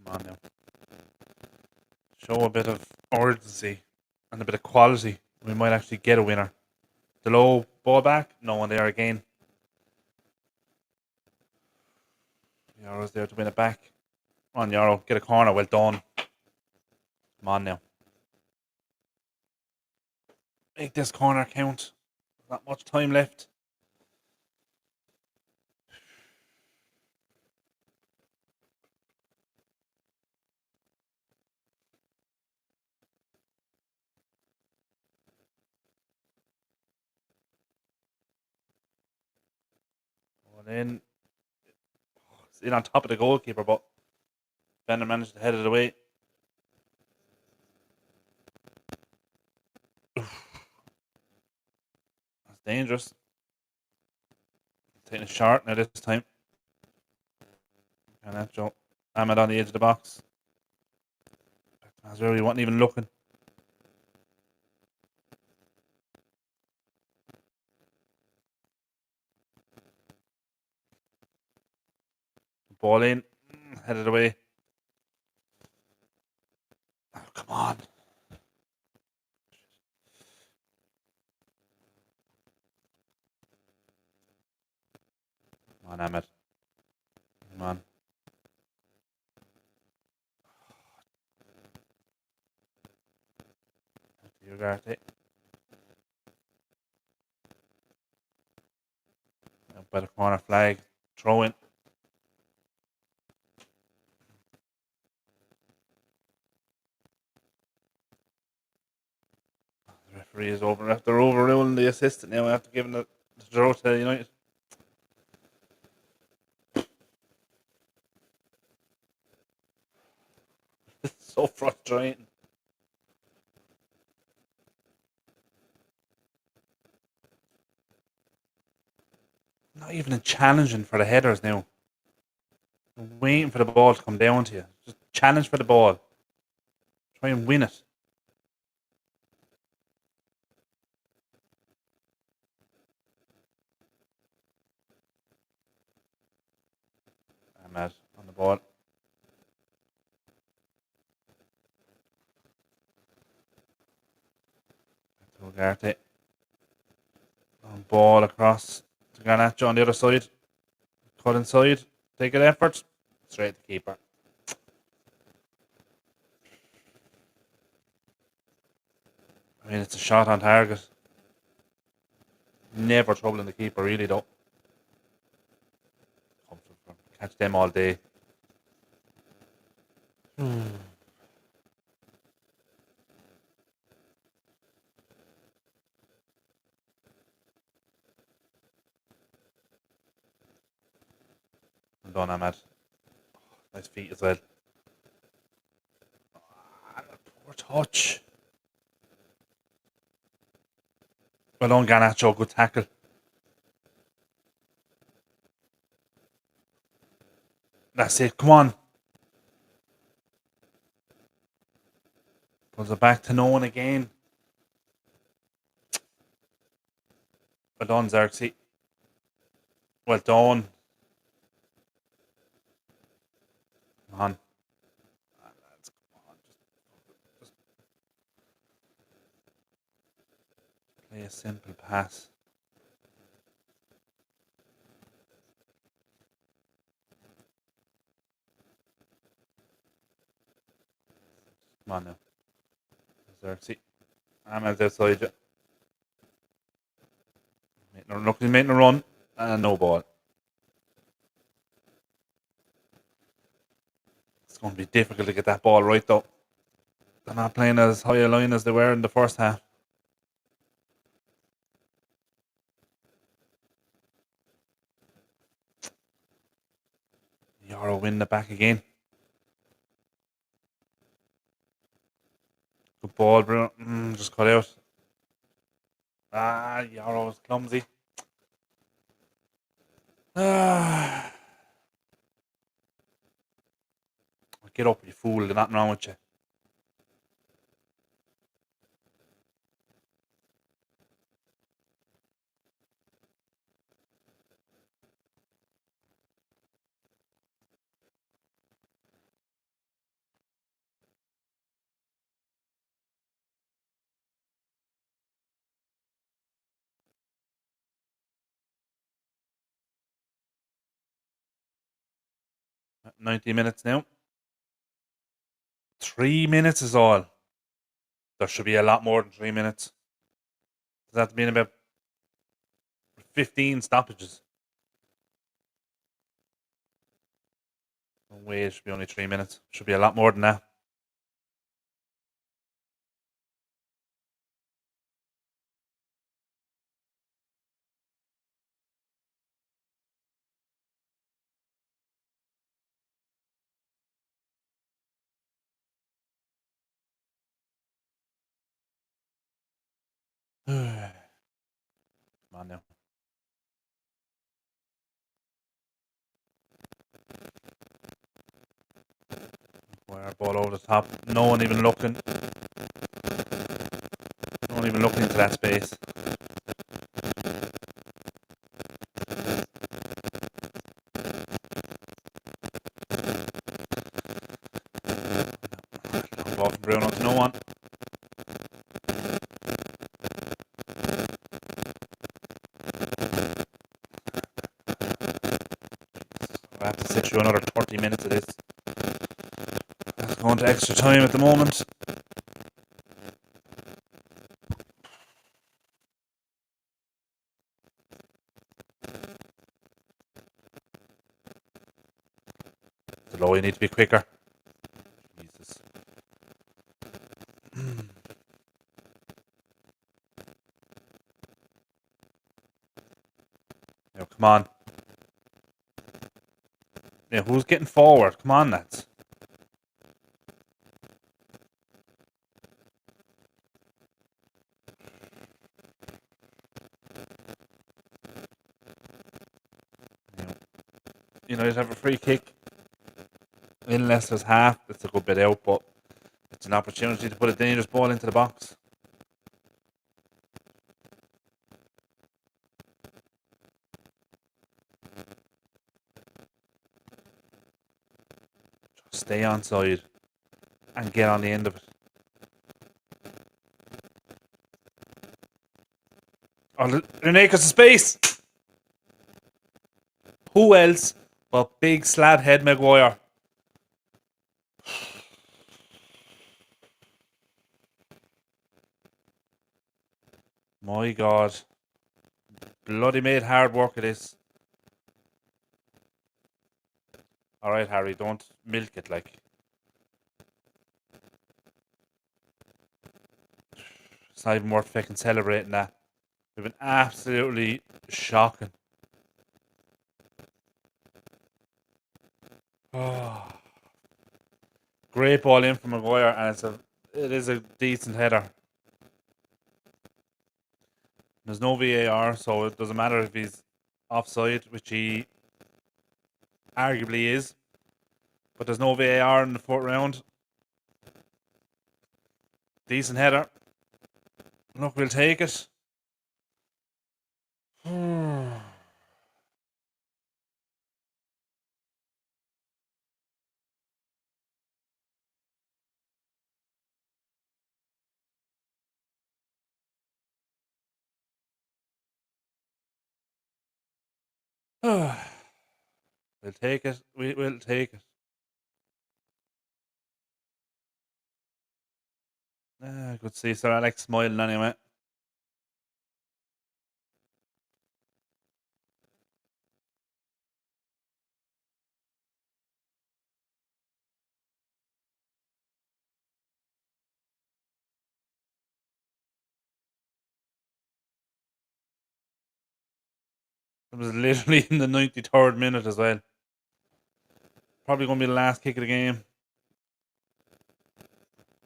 Come on now. Show a bit of urgency and a bit of quality. We might actually get a winner. The low ball back, no one there again. Euro's there to win it back. Come on, Euro, get a corner. Well done. Come on now. Make this corner count. Not much time left. And then it's in on top of the goalkeeper, but Bender managed to head it away. That's dangerous. Taking a shot now this time. Garnacho. Ahmed on the edge of the box. Mazraoui wasn't even looking. Ball in. Headed away. Oh, come on. Come on, Ahmed. Come on. Ugarte. By the corner flag. Throw in. The referee is over. After overruling the assistant now, after giving the draw to United. It's so frustrating. Not even challenging for the headers now. Waiting for the ball to come down to you. Just challenge for the ball. Try and win it. Ahmed on the ball. Ugarte. On ball across to Garnacho on the other side. Cut inside. Take an effort. Straight to the keeper. I mean, it's a shot on target. Never troubling the keeper, really, though. Catch them all day. Well done, Ahmed. Nice feet as well. Poor touch. Well done, Garnacho. Good tackle. That's it. Come on. Pulls it back to no one again. Well done, Xerxes. Well done. Come on. Lads, come on. Just play a simple pass. Come on now. Xerxes. I'm out outside you. Look, he's making a run. And no ball. It's going to be difficult to get that ball right, though. They're not playing as high a line as they were in the first half. Yarrow win the back again. Good ball, Bruno. Just cut out. Yarrow was clumsy. Get up, you fool. There's nothing wrong with you. At 90 minutes now. 3 minutes is all. There should be a lot more than 3 minutes. There's been about 15 stoppages. No way it should be only 3 minutes. Should be a lot more than that. Come on now. Wire ball over the top. No one even looking. No one even looking into that space. Long ball from Bruno to no one. I have to sit through another 30 minutes of this. It's going to extra time at the moment. The low, you need to be quicker. Jesus. Now, come on. Now, who's getting forward? Come on, lads. United have a free kick in Leicester's half. It's a good bit out, but it's an opportunity to put a dangerous ball into the box. Just stay onside and get on the end of it. Oh, Renee got space. Who else but big slat head Maguire? My God. Bloody made hard work of this. Alright, Harry, don't milk it like. It's not even worth fucking celebrating that. We've been absolutely shocking. Oh. Great ball in from Maguire, and it is a decent header. There's no VAR, so it doesn't matter if he's offside, which he arguably is. But there's no VAR in the fourth round. Decent header. Look, we'll take it. We'll take it. We will take it. I could see Sir Alex smiling anyway. It was literally in the 93rd minute as well. Probably going to be the last kick of the game.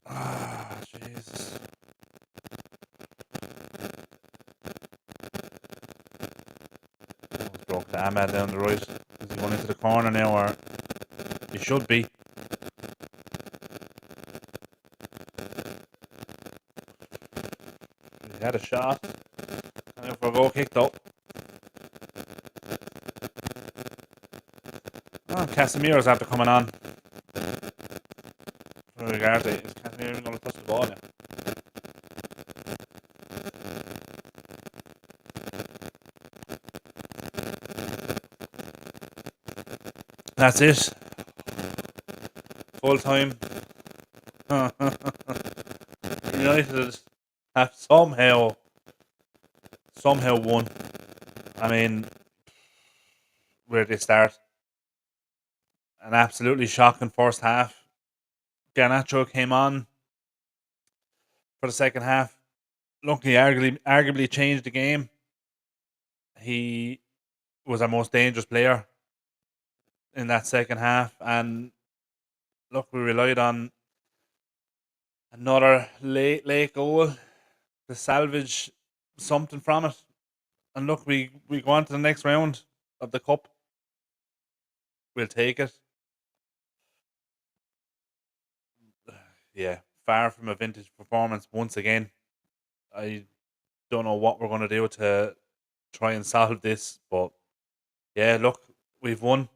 Ah, Jesus. Almost broke the Ahmad down the right. Is he going into the corner now, or he should be? He had a shot. And for a goal kick though. Oh, Casemiro's after coming on. Regardless, is Casemiro going to touch the ball now? That's it. Full time. United have somehow won. I mean, where did they start? An absolutely shocking first half. Garnacho came on for the second half. Look, he arguably changed the game. He was our most dangerous player in that second half, and look, we relied on another late goal to salvage something from it. And look, we go on to the next round of the cup. We'll take it. Yeah, far from a vintage performance once again. I don't know what we're going to do to try and solve this, but yeah, look, we've won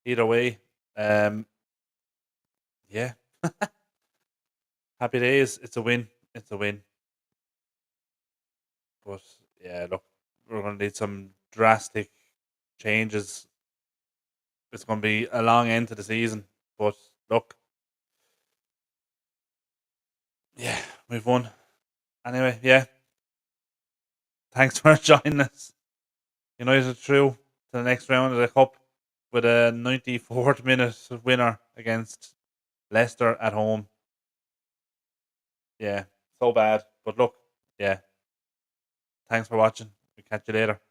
either way. Um, yeah, happy days. It's a win. It's a win. But yeah, look, we're going to need some drastic changes. It's going to be a long end to the season, but look, yeah, we've won. Anyway, yeah, thanks for joining us. United through to the next round of the cup with a 94th minute winner against Leicester at home. Yeah, so bad. But look, yeah, thanks for watching. We catch you later.